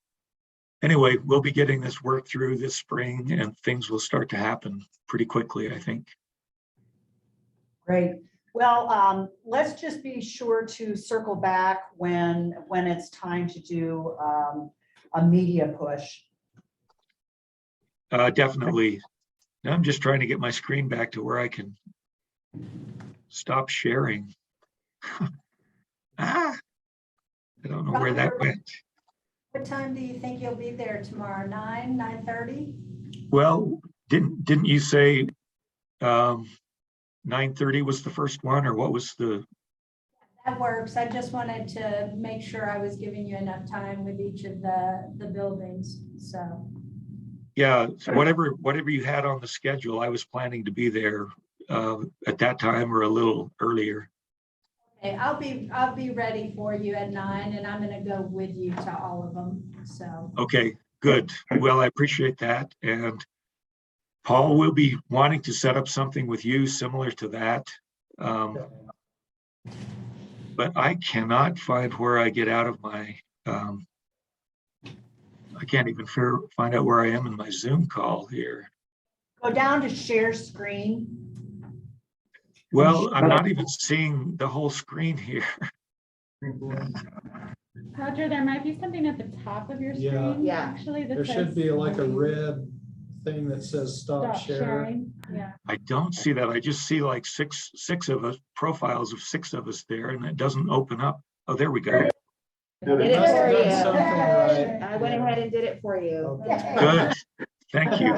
anyway, we'll be getting this work through this spring and things will start to happen pretty quickly, I think. Great. Well, let's just be sure to circle back when it's time to do a media push. Definitely. Now I'm just trying to get my screen back to where I can stop sharing. I don't know where that went. What time do you think you'll be there tomorrow? 9:30? Well, didn't you say 9:30 was the first one, or what was the? That works. I just wanted to make sure I was giving you enough time with each of the buildings, so. Yeah, so whatever you had on the schedule, I was planning to be there at that time or a little earlier. Okay, I'll be ready for you at 9 and I'm gonna go with you to all of them, so. Okay, good. Well, I appreciate that. And Paul will be wanting to set up something with you similar to that. But I cannot find where I get out of my, I can't even find out where I am in my Zoom call here. Go down to share screen. Well, I'm not even seeing the whole screen here. Roger, there might be something at the top of your screen, Yeah. actually. That There should says be like a red thing that says stop sharing. Yeah. I don't see that. I just see like six of us, profiles of 6 of us there, and it doesn't open up. Oh, there we go. Did it Must for have done you. something right. I went ahead and did it for you. Okay. Good. Thank you.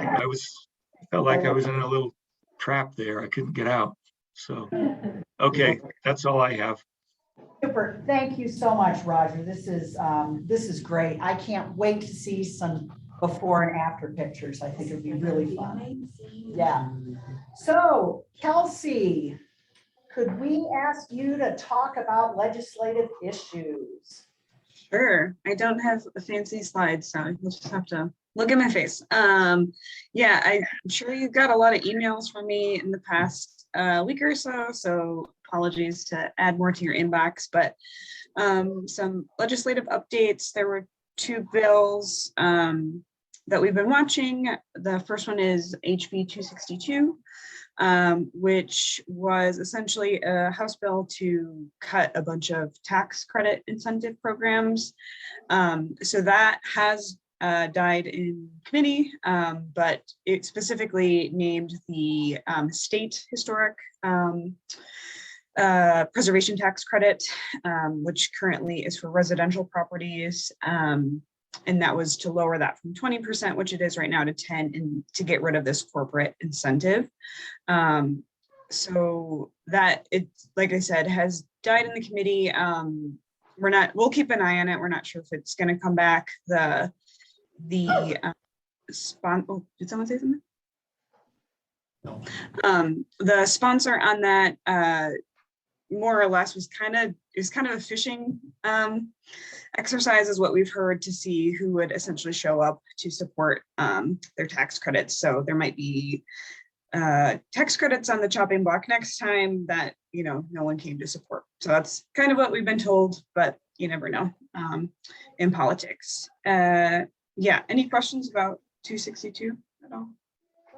Felt like I was in a little trap there. I couldn't get out. So, okay, that's all I have. Super. Thank you so much, Roger. This is great. I can't wait to see some before and after pictures. I think it'd be really fun. Yeah. So Kelsey, could we ask you to talk about legislative issues? Sure. I don't have a fancy slide, so you'll just have to look at my face. Yeah, I'm sure you got a lot of emails from me in the past week or so. So apologies to add more to your inbox, but some legislative updates. There were two bills that we've been watching. The first one is HB 262, which was essentially a House bill to cut a bunch of tax credit incentive programs. So that has died in committee, but it specifically named the state historic preservation tax credit, which currently is for residential properties. And that was to lower that from 20%, which it is right now, to 10, and to get rid of this corporate incentive. So that, it's, like I said, has died in the committee. We'll keep an eye on it. We're not sure if it's going to come back. Oh, did someone say something? No. The sponsor on that more or less was kind of a fishing exercise, is what we've heard, to see who would essentially show up to support their tax credits. So there might be tax credits on the chopping block next time that, you know, no one came to support. So that's kind of what we've been told, but you never know in politics. Yeah, any questions about 262 at all?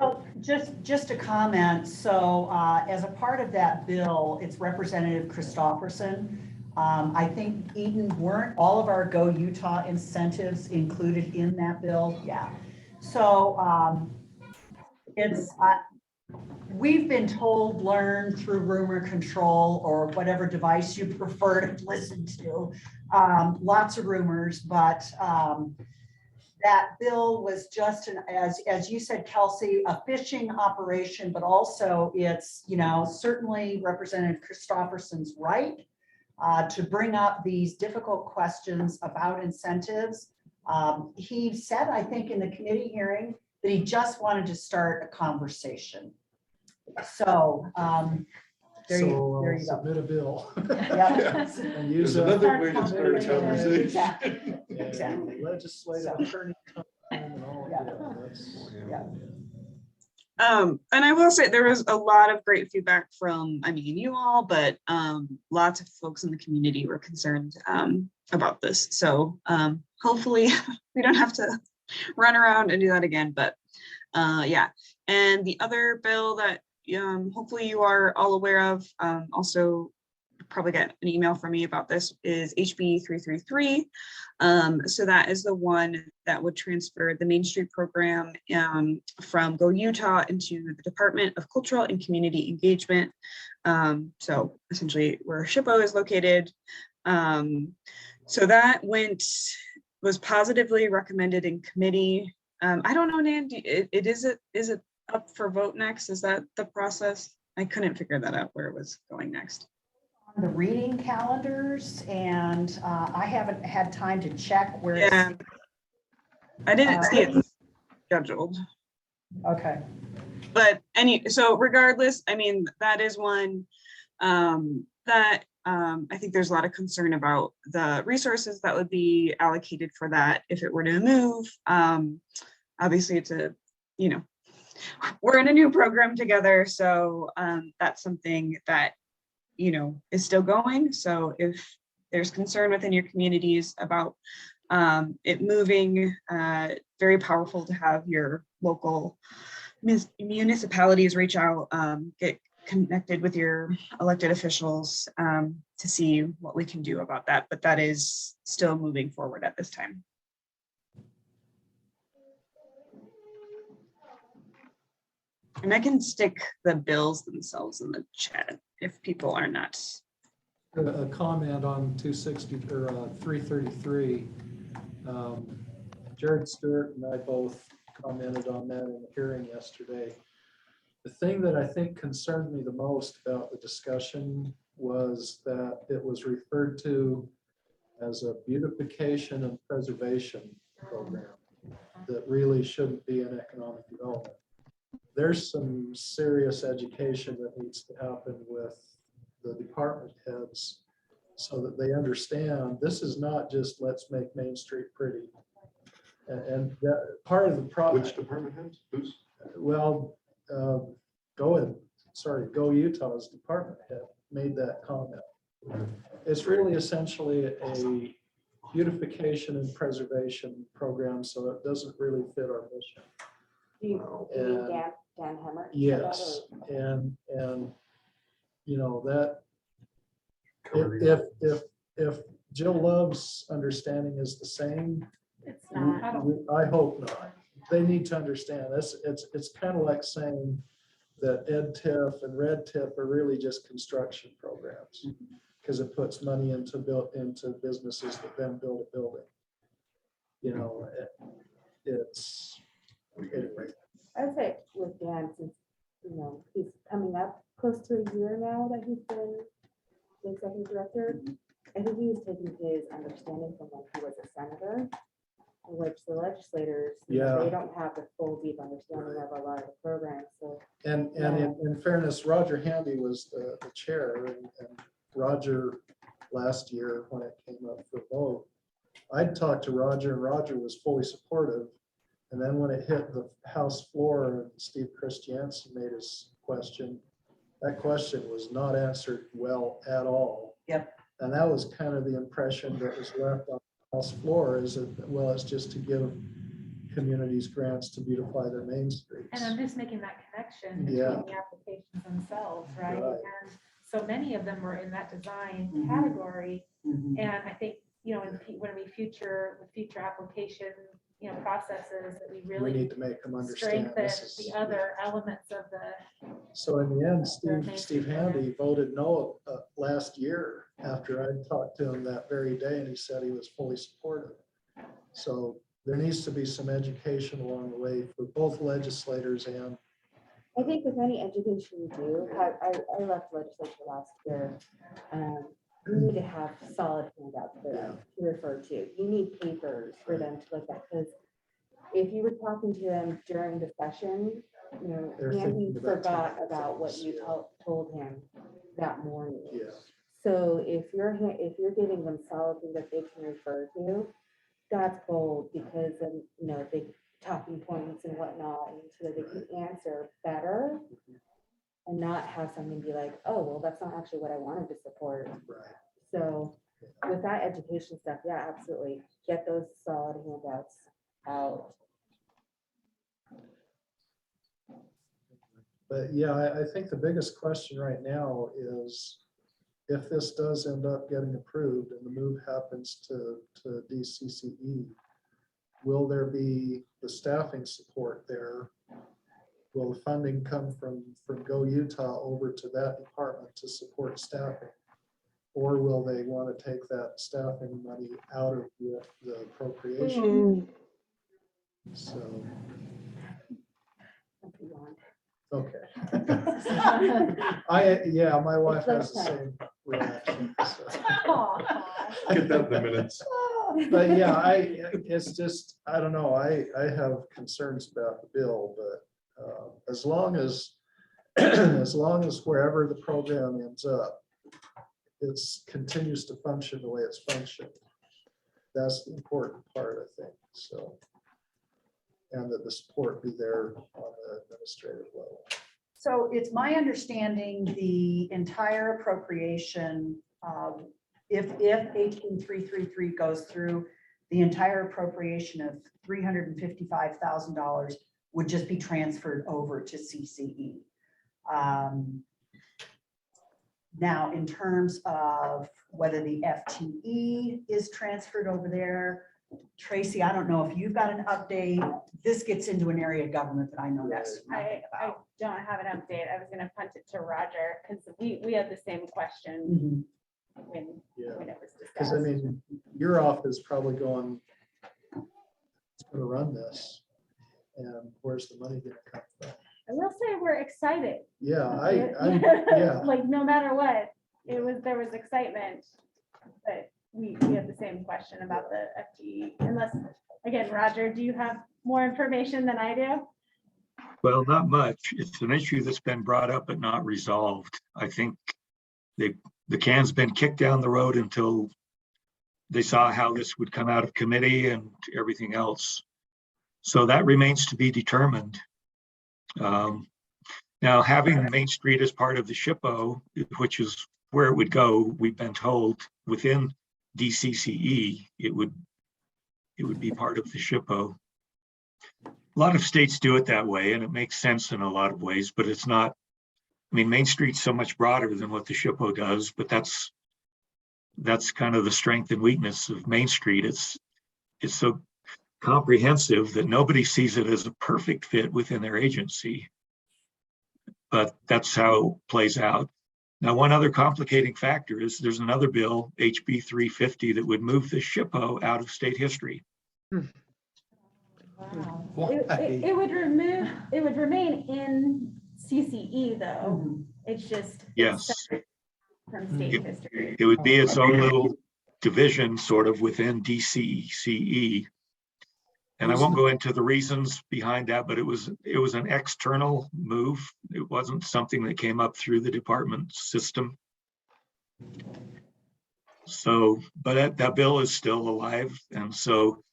Well, just a comment. So as a part of that bill, it's Representative Christopherson. I think, Eden, weren't all of our Go Utah incentives included in that bill? Yeah. So we've been told, learned through rumor control, or whatever device you prefer to listen to, lots of rumors, but that bill was just as you said, Kelsey, a fishing operation, but also it's, you know, certainly Representative Christopherson's right to bring up these difficult questions about incentives. He said, I think in the committee hearing, that he just wanted to start a conversation. So there you go. Submit a bill. Yep. And use There's another way to start a conversation. Exactly. Exactly. Legislative So. attorney. And all, Yeah. yeah, that's- Yeah. And I will say there was a lot of great feedback from, I mean, you all, but lots of folks in the community were concerned about this. So hopefully we don't have to run around and do that again, but yeah. And the other bill that hopefully you are all aware of, also probably get an email from me about this, is HB 333. So that is the one that would transfer the Main Street program from Go Utah into the Department of Cultural and Community Engagement. So essentially where SHPO is located. So that was positively recommended in committee. I don't know, Nan, is it up for vote next? Is that the process? I couldn't figure that out, where it was going next. On the reading calendars, and I haven't had time to check where. Yeah, I didn't see it scheduled. Okay. But so regardless, I mean, that is one that I think there's a lot of concern about the resources that would be allocated for that if it were to move. Obviously, it's we're in a new program together, so that's something that is still going. So if there's concern within your communities about it moving, very powerful to have your local municipalities reach out, get connected with your elected officials to see what we can do about that. But that is still moving forward at this time. And I can stick the bills themselves in the chat if people are not. A comment on 260 or 333. Jared Stewart and I both commented on that in the hearing yesterday. The thing that I think concerned me the most about the discussion was that it was referred to as a beautification and preservation program that really shouldn't be an economic development. There's some serious education that needs to happen with the department heads so that they understand this is not just let's make Main Street pretty. And that part of the problem. Which department heads? Who's? Well, Go Utah's department head. made that comment. It's really essentially a beautification and preservation program, so it doesn't really fit our mission. Do you And- mean Dan Hemmer? Yes, and, you know, that, if Jill Love's understanding is the same, It's not, I don't, I hope not. They need to understand this. It's kind of like saying that Ed TIF and Red TIF are really just construction programs. Because it puts money into businesses that then build a building. You know, it's, anyway. I'd say with Dan, since, you know, he's coming up close to a year now that he's been the executive director. I think he was taking his understanding from when he was a senator, in which the legislators, you know, Yeah. they don't have the full deep understanding of a lot of the programs, so. And in fairness, Roger Handy was the chair, and Roger last year, when it came up for vote, I'd talked to Roger, and Roger was fully supportive. And then when it hit the House floor and Steve Christiansen made his question, that question was not answered well at all. Yep. And that was kind of the impression that was left on the House floor, is that, well, it's just to give communities grants to beautify their main streets. and I'm just making that connection Yeah. between the applications themselves, right? Right. And so many of them were in that design Mhm. category. Mhm. And I think, you know, when we future application, you know, processes, that we We really need to make them understand strengthen this is. the other elements of the, So in the end, Their Steve basic Handy voted no last year after I talked to him that very day, and he said he was fully supportive. So there needs to be some education along the way for both legislators and. I think with any education you do, I left legislature last year. You need to have solid handouts for them to refer to. You need papers for them to look at, because if you were talking to them during the session, you know, They're Andy thinking about forgot different about what things, you yeah. told him that morning. Yeah. So if you're giving them solid things that they can refer to, that's gold, because then, you know, they talking points and whatnot, and so that they can answer better and not have something be like, oh, well, that's not actually what I wanted to support. Right. So with that education stuff, yeah, absolutely. Get those solid handouts out. But yeah, I think the biggest question right now is, if this does end up getting approved and the move happens to DCCE, will there be the staffing support there? Will the funding come from Go Utah over to that department to support staffing? Or will they want to take that staffing money out of the appropriation? So, okay. Yeah, my wife has the same reaction. So. Get that in the minutes. But yeah, it's just, I don't know, I have concerns about the bill, but as long as, as long as wherever the program ends up, it continues to function the way it's functioned. That's the important part, I think, so. And that the support be there on the administrative level. So it's my understanding the entire appropriation, if HB 333 goes through, the entire appropriation of $355,000 would just be transferred over to CCE. Now, in terms of whether the FTE is transferred over there, Tracy, I don't know if you've got an update. This gets into an area of government that I know that's nothing I about. don't have an update. I was gonna punt it to Roger, because we had the same question Mhm. when Yeah, it was because I discussed. mean, your office probably going, it's gonna run this, and where's the money gonna come from? I will say we're excited. Yeah, yeah. Like, no matter what, there was excitement, but we had the same question about the FTE, unless, again, Roger, do you have more information than I do? Well, not much. It's an issue that's been brought up but not resolved. I think the can's been kicked down the road until they saw how this would come out of committee and everything else. So that remains to be determined. Now, having Main Street as part of the SHPO, which is where it would go, we've been told within DCCE, it would be part of the SHPO. A lot of states do it that way, and it makes sense in a lot of ways, but it's not. I mean, Main Street's so much broader than what the SHPO does, but that's kind of the strength and weakness of Main Street. It's so comprehensive that nobody sees it as a perfect fit within their agency. But that's how it plays out. Now, one other complicating factor is there's another bill, HB 350, that would move the SHPO out of state history. Wow. It would remain in CCE though. It's just. Yes. From state history. It would be its own little division sort of within DCCE. And I won't go into the reasons behind that, but it was an external move. It wasn't something that came up through the department system. So, but that bill is still alive. And so,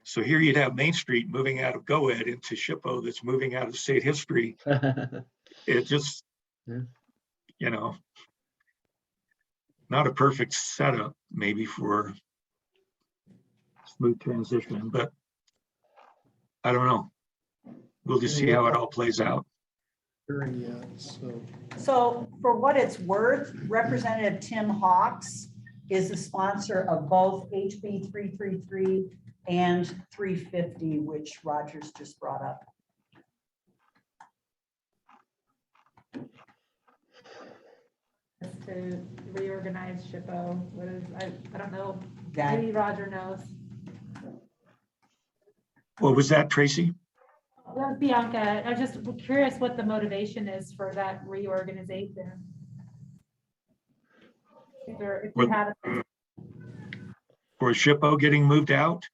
so here you'd have Main Street moving out of GoEd into SHPO that's moving out of state history. It just, not a perfect setup maybe for smooth transition, but I don't know. We'll just see how it all plays out. So for what it's worth, Representative Tim Hawks is the sponsor of both HB 333 and 350, which Rogers just brought up. To reorganize SHPO, what is, I don't know, That maybe Roger knows. What was that, Tracy? Well, Bianca, I'm just curious what the motivation is for that reorganization. If you have it. For SHPO getting moved out?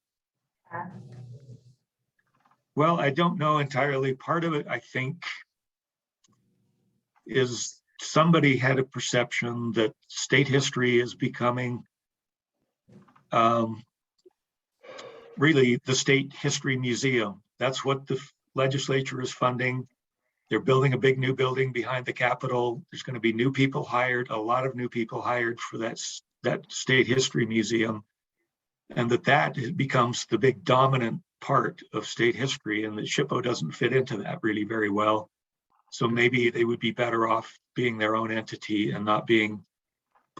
Well, I don't know entirely. Part of it, I think, is somebody had a perception that state history is becoming really the state history museum. That's what the legislature is funding. They're building a big new building behind the Capitol. There's going to be new people hired, a lot of new people hired for that state history museum. And that becomes the big dominant part of state history, and the SHPO doesn't fit into that really very well. So maybe they would be better off being their own entity and not being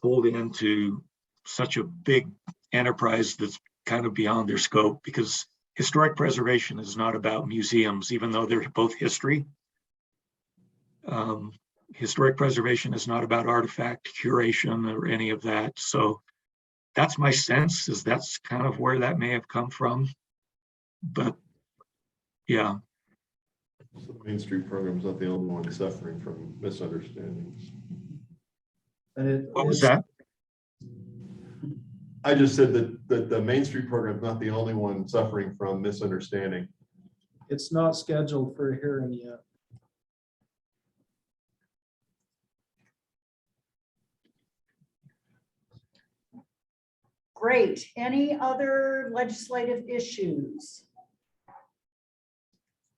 pulled into such a big enterprise that's kind of beyond their scope, because historic preservation is not about museums, even though they're both history. Historic preservation is not about artifact curation or any of that. So that's my sense, is that's kind of where that may have come from. But yeah. So the Main Street program is not the only one suffering from misunderstandings. What was that? I just said that the Main Street program is not the only one suffering from misunderstanding. It's not scheduled for a hearing yet. Great. Any other legislative issues?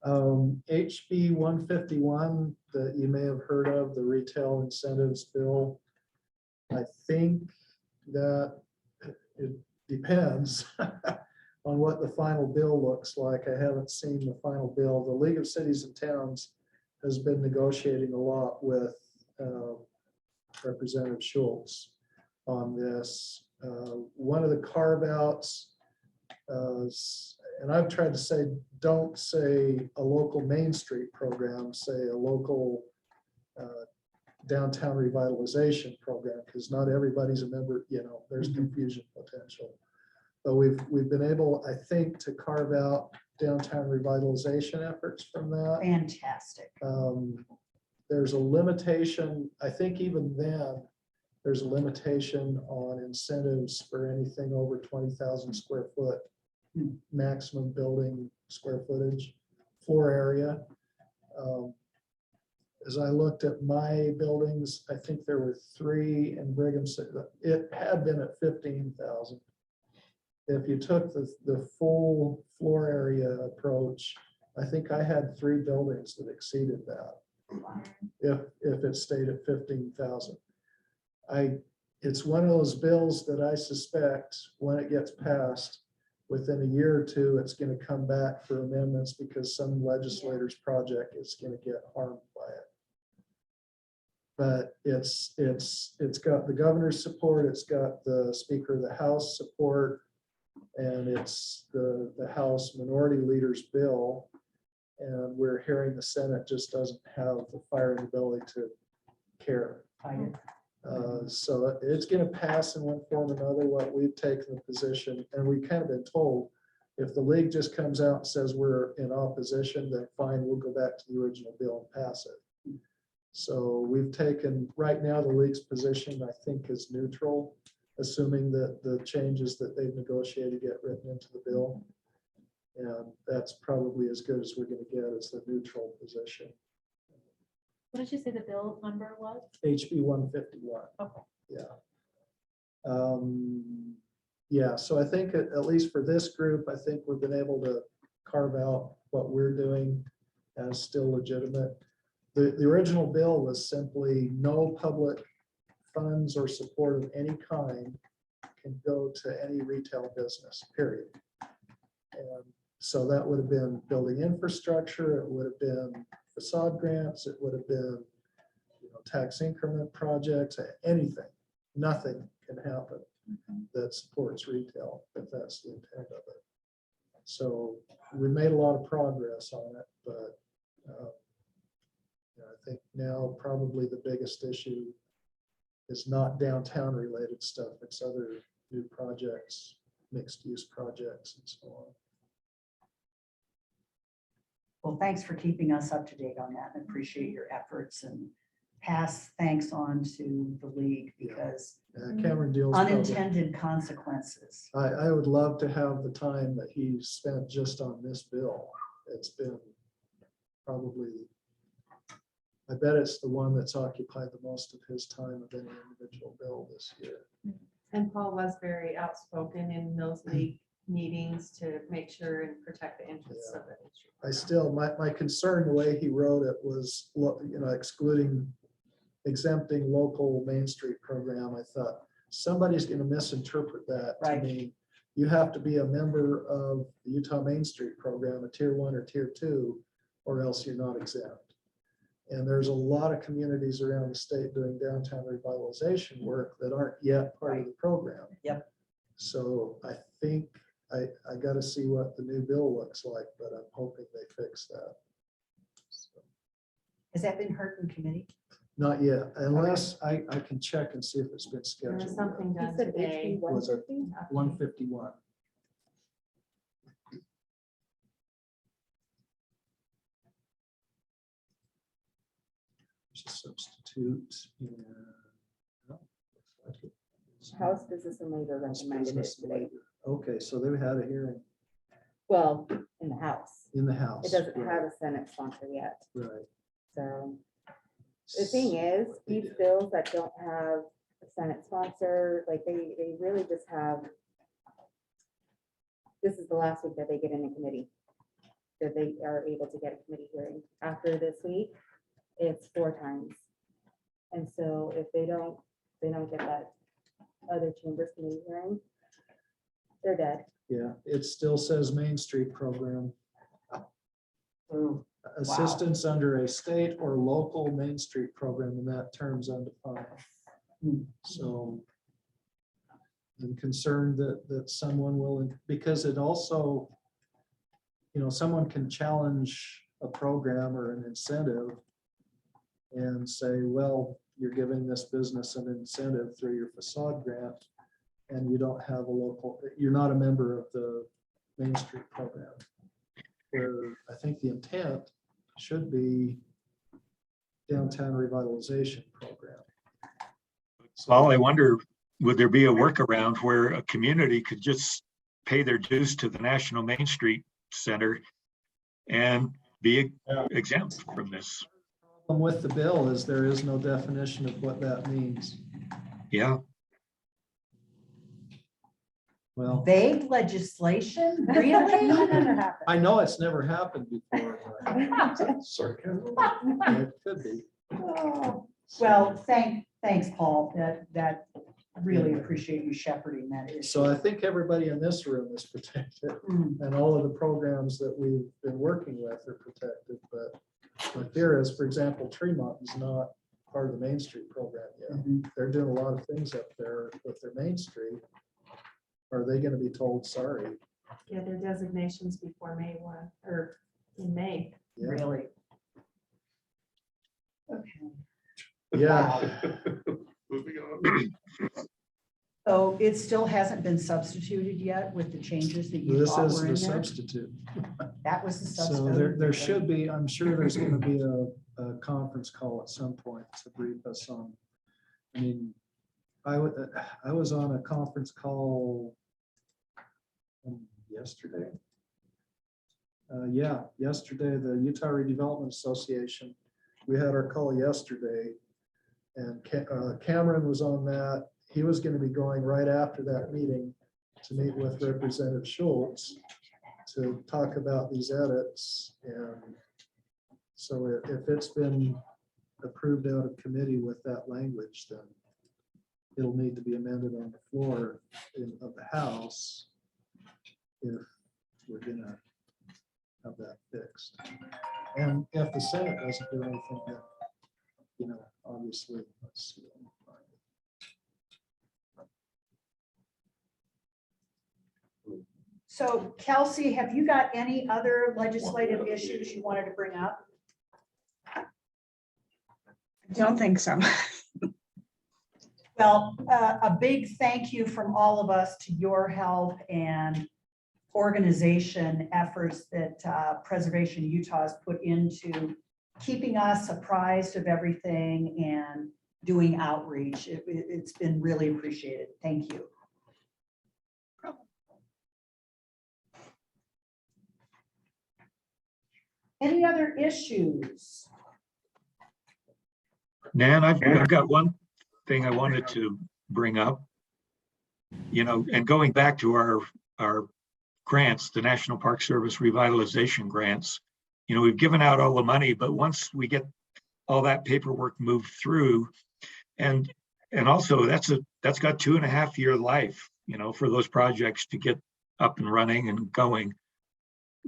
HB 151 that you may have heard of, the retail incentives bill. I think that it depends on what the final bill looks like. I haven't seen the final bill. The League of Cities and Towns has been negotiating a lot with Representative Schultz on this. One of the carve outs, and I've tried to say, don't say a local Main Street program, say a local downtown revitalization program, because not everybody's a member, there's confusion potential. But we've been able, I think, to carve out downtown revitalization efforts from that. Fantastic. There's a limitation, I think even then, there's a limitation on incentives for anything over 20,000 square foot maximum building square footage, floor area. As I looked at my buildings, I think there were 3 in Brigham City. It had been at 15,000. If you took the full floor area approach, I think I had 3 buildings that exceeded that. if it stayed at 15,000. It's one of those bills that I suspect when it gets passed, within a year or two, it's going to come back for amendments because some legislator's project is going to get harmed by it. But it's got the governor's support, it's got the Speaker of the House support, and it's the House Minority Leader's bill. And we're hearing the Senate just doesn't have the fire and ability to care. So it's going to pass in one form or another. What we've taken the position, and we've kind of been told, if the league just comes out and says we're in opposition, then fine, we'll go back to the original bill and pass it. So we've taken, right now, the league's position, I think, is neutral, assuming that the changes that they've negotiated get written into the bill. And that's probably as good as we're going to get, is the neutral position. What did you say the bill number was? HB 151. Okay. Yeah. Yeah, so I think at least for this group, I think we've been able to carve out what we're doing as still legitimate. The original bill was simply no public funds or support of any kind can go to any retail business, period. And so that would have been building infrastructure, it would have been facade grants, it would have been, tax increment projects, anything. Nothing can happen that supports retail if that's the intent of it. So we made a lot of progress on it, but I think now probably the biggest issue is not downtown related stuff. It's other new projects, mixed use projects and so on. Well, thanks for keeping us up to date on that, and appreciate your efforts, and pass thanks on to the league, because Cameron deals probably- unintended consequences. I would love to have the time that he spent just on this bill. It's been probably, I bet it's the one that's occupied the most of his time of any individual bill this year. And Paul was very outspoken in those league meetings to make sure and protect the interests of it. I still, my concern, the way he wrote it was, exempting local Main Street program. I thought somebody's going to misinterpret that to mean you have to be a member of the Utah Main Street program, a tier 1 or tier 2, or else you're not exempt. And there's a lot of communities around the state doing downtown revitalization work that aren't yet part of the program. Yep. So I think I got to see what the new bill looks like, but I'm hoping they fix that. So, Has that been heard in committee? not yet, unless I can check and see if it's been There scheduled. was something You done said today. HB Was it 150? 151? There's a substitute. And, oh, looks like it is- House Business and Labor House recommended it Business and today. Labor. Okay, so they had a hearing Well, in the House. in the House. It doesn't right, have a Senate sponsor yet. Right. So the thing is, these bills that don't have a Senate sponsor, like they really just have, this is the last week that they get in a committee, that they are able to get a committee hearing. After this week, it's 4 times. And so if they don't get that other chambers committee hearing, they're dead. Yeah, it still says Main Street program. Ooh, Assistance under a state or local Main Street program, and that term's undefined. So I'm concerned that someone will, because it also, someone can challenge a program or an incentive and say, well, you're giving this business an incentive through your facade grant, and you don't have a local, you're not a member of the Main Street program. Where I think the intent should be downtown revitalization program. Well, I wonder, would there be a workaround where a community could just pay their dues to the National Main Street Center and be exempt from this? The problem with the bill is there is no definition of what that means. Yeah. Well, Vague legislation, really? That never happened. I know it's never happened before, but Sarcasm. it could be. Well, thanks, Paul. That really appreciate you shepherding that issue. So I think everybody in this room is protected, Mm. and all of the programs that we've been working with are protected, but my fear is, for example, Tremont is not part of the Main Street program yet. Mhm. They're doing a lot of things up there with their Main Street. Are they gonna be told, sorry? Yeah, their designations before May 1 or in May. Yeah. Really? Okay. Yeah, Moving on. So it still hasn't been substituted yet with the changes that you this thought is were the in there? substitute. That was the So substitute. there should be, I'm sure there's gonna be a conference call at some point to brief us on. I mean, I was on a conference call yesterday. Yeah, yesterday, the Utah Redevelopment Association, we had our call yesterday. And Cameron was on that. He was gonna be going right after that meeting to meet with Representative Schultz to talk about these edits. And so if it's been approved out of committee with that language, then it'll need to be amended on the floor of the House if we're gonna have that fixed. And if the Senate doesn't do anything, then, you know, obviously, let's see. So Kelsey, have you got any other legislative issues you wanted to bring up? I don't think so. Well, a big thank you from all of us to your help and organization efforts that Preservation Utah has put into keeping us apprised of everything and doing outreach. It's been really appreciated. Thank you. Any other issues? Nan, I've got one thing I wanted to bring up. You know, and going back to our grants, the National Park Service Revitalization grants, you know, we've given out all the money, but once we get all that paperwork moved through, and also that's got 2.5-year life, you know, for those projects to get up and running and going.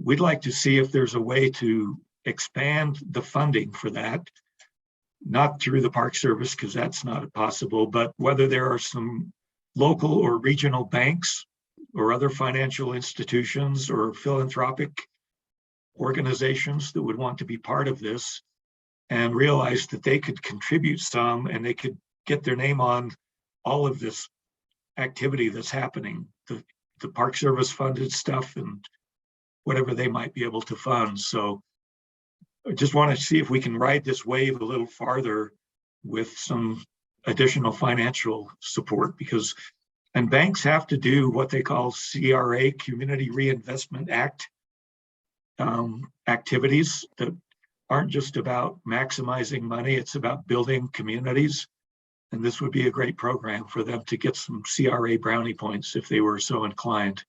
We'd like to see if there's a way to expand the funding for that, not through the Park Service, because that's not possible, but whether there are some local or regional banks or other financial institutions or philanthropic organizations that would want to be part of this and realize that they could contribute some and they could get their name on all of this activity that's happening, the Park Service funded stuff and whatever they might be able to fund. So I just want to see if we can ride this wave a little farther with some additional financial support, because and banks have to do what they call CRA, Community Reinvestment Act activities that aren't just about maximizing money, it's about building communities. And this would be a great program for them to get some CRA brownie points if they were so inclined.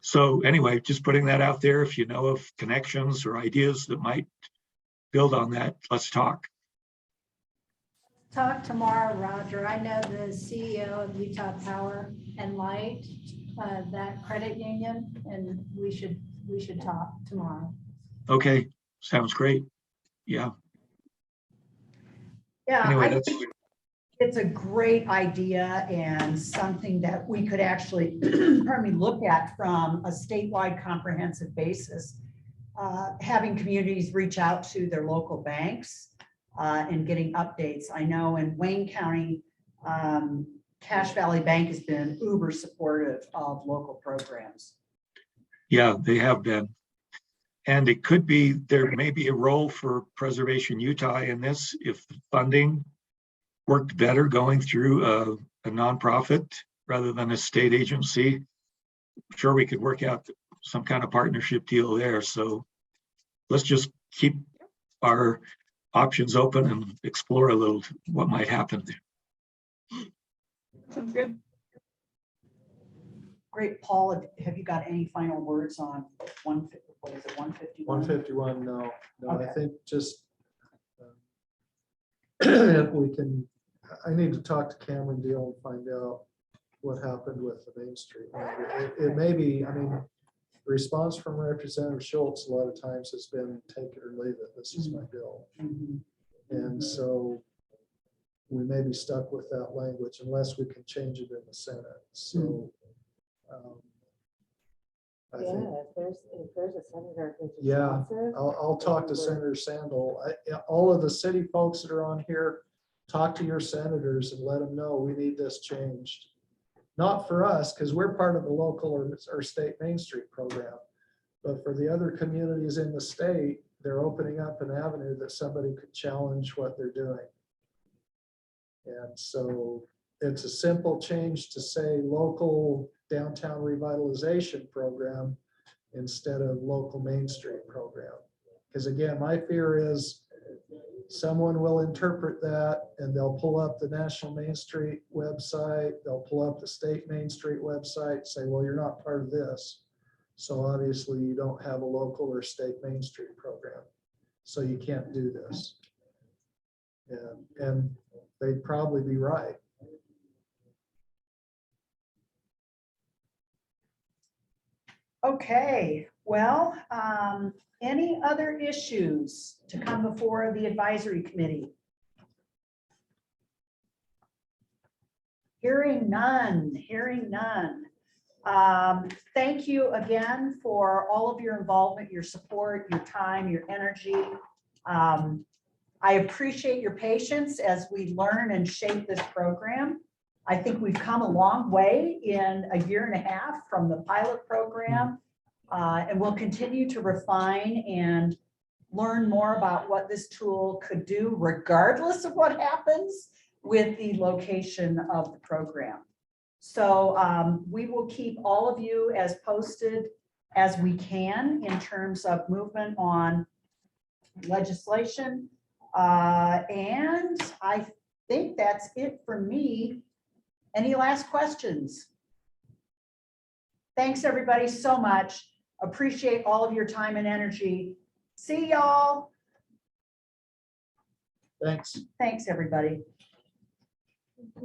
So anyway, just putting that out there. If you know of connections or ideas that might build on that, let's talk. Talk tomorrow, Roger. I know the CEO of Utah Power and Light, that credit union, and we should talk tomorrow. Okay, sounds great. Yeah. Yeah, Anyway, I that's think it's a great idea and something that we could actually, pardon me, look at from a statewide comprehensive basis. Having communities reach out to their local banks and getting updates. I know in Wayne County, Cache Valley Bank has been uber supportive of local programs. yeah, they have been. And it could be, there may be a role for Preservation Utah in this if the funding worked better going through a nonprofit rather than a state agency. Sure, we could work out some kind of partnership deal there. So let's just keep our options open and explore a little what might happen there. Sounds good. Great, Paul, have you got any final words on what is it, 151? 151, no, I Okay. think just if we can, I need to talk to Cameron Deal and find out what happened with the Main Street. It may be, I mean, the response from Representative Schultz a lot of times has been take it or leave it, this is my bill. Mhm. And so we may be stuck with that language unless we can change it in the Senate. So I Yeah, think, if there's a senator who's yeah, responsive. I'll talk to Senator Sandel. All of the city folks that are on here, talk to your senators and let them know we need this changed. Not for us, because we're part of the local or state Main Street program. But for the other communities in the state, they're opening up an avenue that somebody could challenge what they're doing. And so it's a simple change to say local downtown revitalization program instead of local Main Street program. Because again, my fear is someone will interpret that and they'll pull up the National Main Street website, they'll pull up the state Main Street website, say, well, you're not part of this. So obviously you don't have a local or state Main Street program. So you can't do this. And they'd probably be right. Okay, well, any other issues to come before the advisory committee? Hearing none. Thank you again for all of your involvement, your support, your time, your energy. I appreciate your patience as we learn and shape this program. I think we've come a long way in a year and a half from the pilot program, and we'll continue to refine and learn more about what this tool could do regardless of what happens with the location of the program. So we will keep all of you as posted as we can in terms of movement on legislation. And I think that's it for me. Any last questions? Thanks, everybody, so much. Appreciate all of your time and energy. See y'all. Thanks. Thanks, everybody.